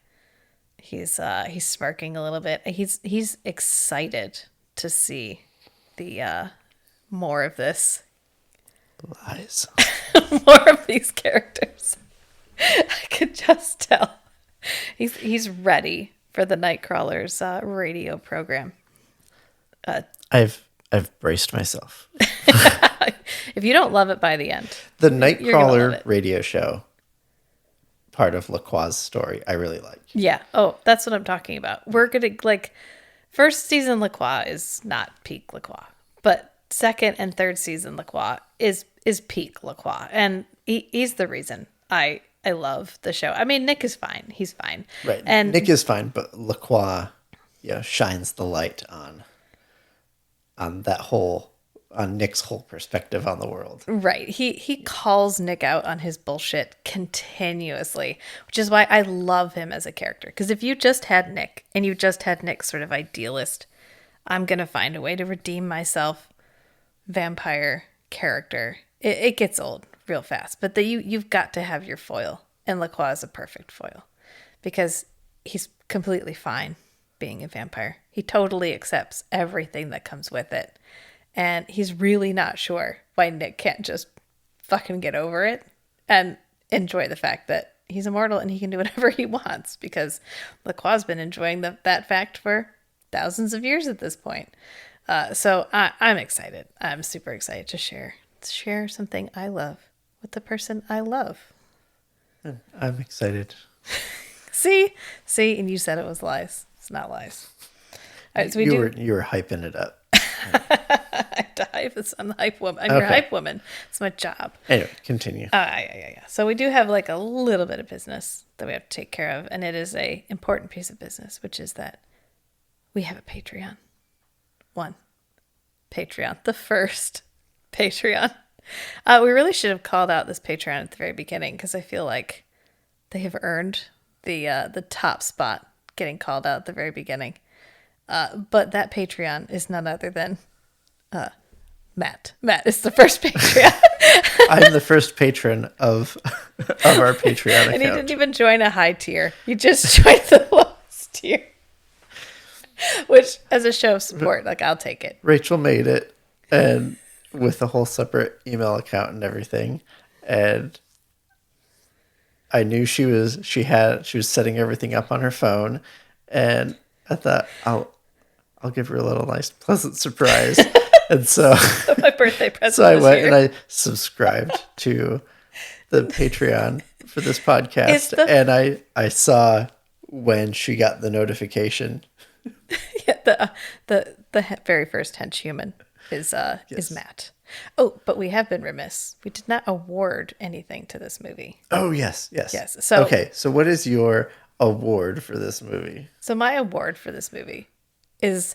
He's smirking a little bit. He's excited to see the more of this.
Lies.
More of these characters. I could just tell. He's ready for the Nightcrawler's radio program.
I've braced myself.
If you don't love it by the end,
the Nightcrawler radio show, part of LaCroix's story, I really like.
Yeah. Oh, that's what I'm talking about. We're gonna first season LaCroix is not peak LaCroix, but second and third season LaCroix is peak LaCroix, and he's the reason I love the show. I mean, Nick is fine. He's fine.
Right.
And
Nick is fine, but LaCroix, shines the light on Nick's whole perspective on the world.
Right. He calls Nick out on his bullshit continuously, which is why I love him as a character. Because if you just had Nick and you just had Nick's sort of idealist, I'm going to find a way to redeem myself vampire character, it gets old real fast. But you've got to have your foil, and LaCroix is a perfect foil because he's completely fine being a vampire. He totally accepts everything that comes with it, and he's really not sure why Nick can't just fucking get over it and enjoy the fact that he's immortal and he can do whatever he wants, because LaCroix's been enjoying that fact for thousands of years at this point. So I'm excited. I'm super excited to share something I love with the person I love.
I'm excited.
See, and you said it was lies. It's not lies. All right, so you
were hyping it up.
I have to hype this. I'm the hype woman. I'm your hype woman. It's my job.
Anyway, continue.
Yeah. So we do have like a little bit of business that we have to take care of, and it is a important piece of business, which is that we have a Patreon. Patreon, the first Patreon. We really should have called out this Patreon at the very beginning, because I feel like they have earned the top spot getting called out at the very beginning. But that Patreon is none other than Matt. Matt is the first Patreon.
I'm the first patron of our Patreon account.
And he didn't even join a high tier. He just joined the lowest tier. Which, as a show of support, I'll take it.
Rachel made it, and with a whole separate email account and everything, and I knew she was setting everything up on her phone, and I thought I'll give her a little nice pleasant surprise. And so
my birthday present.
So I went and I subscribed to the Patreon for this podcast, and I saw when she got the notification.
Yeah, the very first hench human is Matt. Oh, but we have been remiss. We did not award anything to this movie.
Oh, yes.
So
okay, so what is your award for this movie?
So my award for this movie is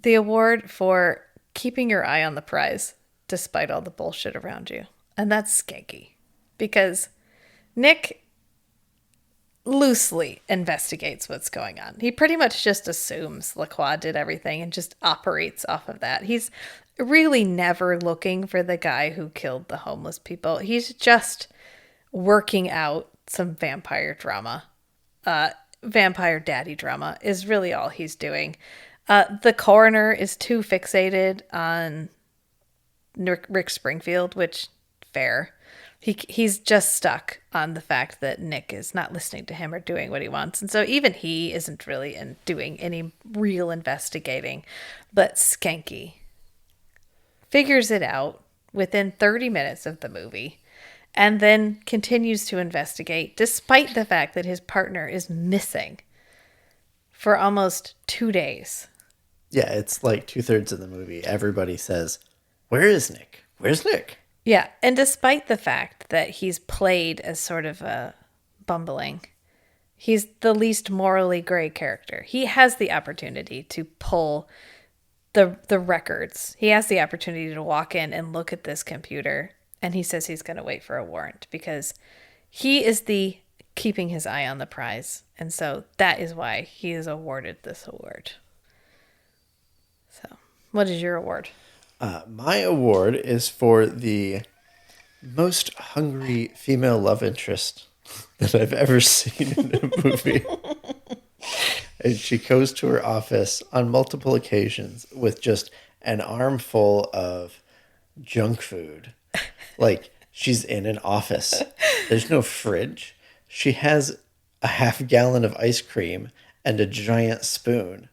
the award for keeping your eye on the prize despite all the bullshit around you. And that's Skanky. Because Nick loosely investigates what's going on. He pretty much just assumes LaCroix did everything and just operates off of that. He's really never looking for the guy who killed the homeless people. He's just working out some vampire drama. vampire daddy drama is really all he's doing. The coroner is too fixated on Rick Springfield, which fair. He's just stuck on the fact that Nick is not listening to him or doing what he wants. And so even he isn't really doing any real investigating. But Skanky figures it out within 30 minutes of the movie and then continues to investigate despite the fact that his partner is missing for almost 2 days.
Yeah, it's like 2/3 of the movie. Everybody says, "Where is Nick? Where's Nick?"
Yeah, and despite the fact that he's played as sort of a bumbling, he's the least morally gray character. He has the opportunity to pull the records. He has the opportunity to walk in and look at this computer, and he says he's going to wait for a warrant because he is the keeping his eye on the prize. And so that is why he is awarded this award. So, what is your award?
My award is for the most hungry female love interest that I've ever seen in a movie. And she goes to her office on multiple occasions with just an armful of junk food. Like, she's in an office. There's no fridge. She has a half gallon of ice cream and a giant spoon.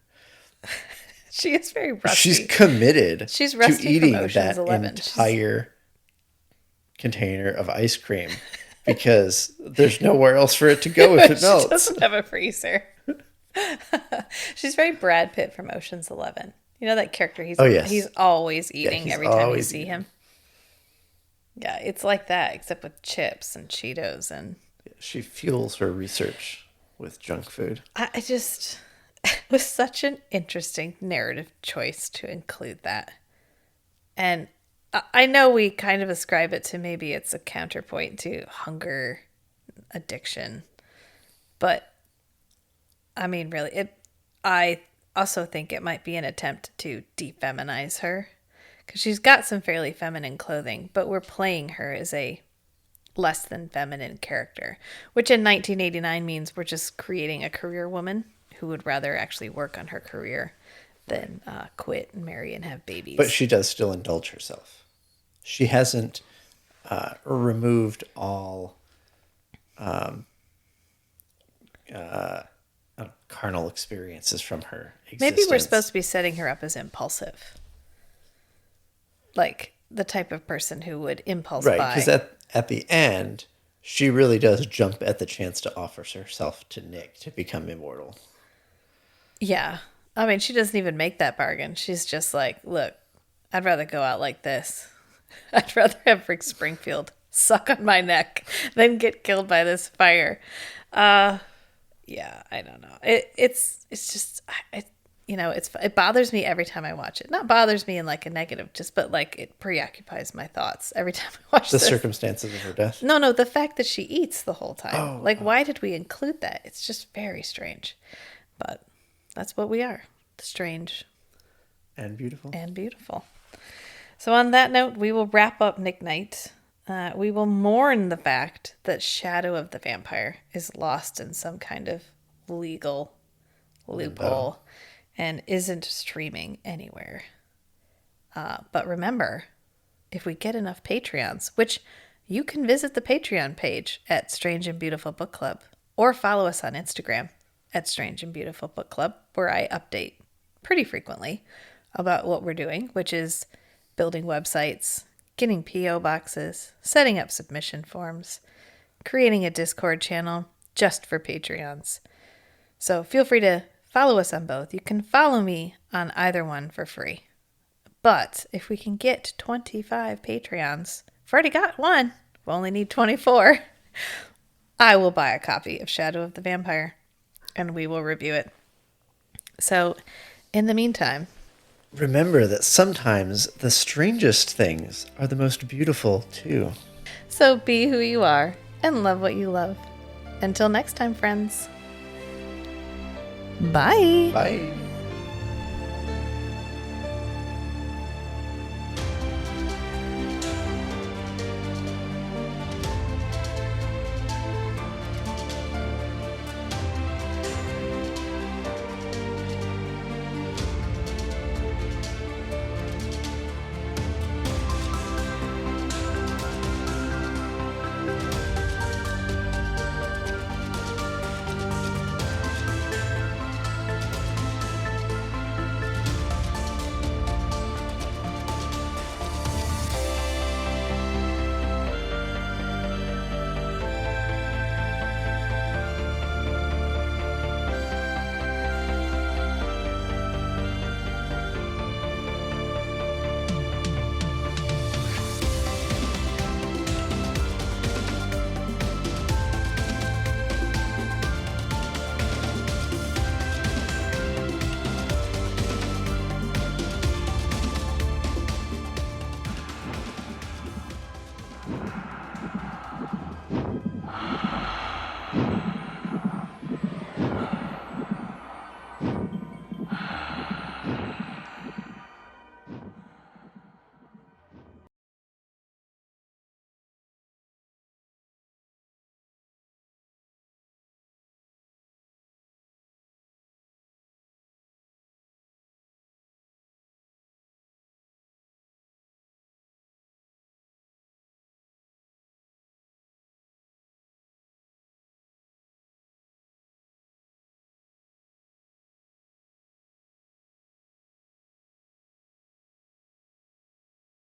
She is very rusty.
She's committed
She's rusty
to eating
from Ocean's
that
11.
entire container of ice cream because there's nowhere else for it to go if it melts.
She doesn't have a freezer. She's very Brad Pitt from Ocean's 11. You know that character? He's always eating every time you see him. Yeah, it's like that, except with chips and Cheetos. And
she fuels her research with junk food.
I just... It was such an interesting narrative choice to include that. And I know we kind of ascribe it to maybe it's a counterpoint to hunger, addiction. But, I mean, really, I also think it might be an attempt to defeminize her. Because she's got some fairly feminine clothing, but we're playing her as a less than feminine character. Which in 1989 means we're just creating a career woman who would rather actually work on her career than quit and marry and have babies.
But she does still indulge herself. She hasn't removed all carnal experiences from her existence.
Maybe we're supposed to be setting her up as impulsive. Like the type of person who would impulse buy.
Right, because at the end, she really does jump at the chance to offer herself to Nick to become immortal.
Yeah. I mean, she doesn't even make that bargain. She's just like, look, I'd rather go out like this. I'd rather have Rick Springfield suck on my neck than get killed by this fire. Yeah, I don't know. It's just, it bothers me every time I watch it. Not bothers me in like a negative, but like it preoccupies my thoughts every time I watch
the
this.
circumstances of her death.
No, the fact that she eats the whole time. Why did we include that? It's just very strange. But that's what we are. Strange.
And beautiful.
So on that note, we will wrap up Nick Knight. We will mourn the fact that Shadow of the Vampire is lost in some kind of legal loophole and isn't streaming anywhere. But remember, if we get enough Patreons, which you can visit the Patreon page at Strange and Beautiful Book Club or follow us on Instagram at Strange and Beautiful Book Club, where I update pretty frequently about what we're doing, which is building websites, getting P.O. boxes, setting up submission forms, creating a Discord channel just for Patreons. So feel free to follow us on both. You can follow me on either one for free. But if we can get 25 Patreons, I've already got one, we only need 24, I will buy a copy of Shadow of the Vampire and we will review it. So in the meantime,
remember that sometimes the strangest things are the most beautiful too.
So be who you are and love what you love. Until next time, friends. Bye.
Bye.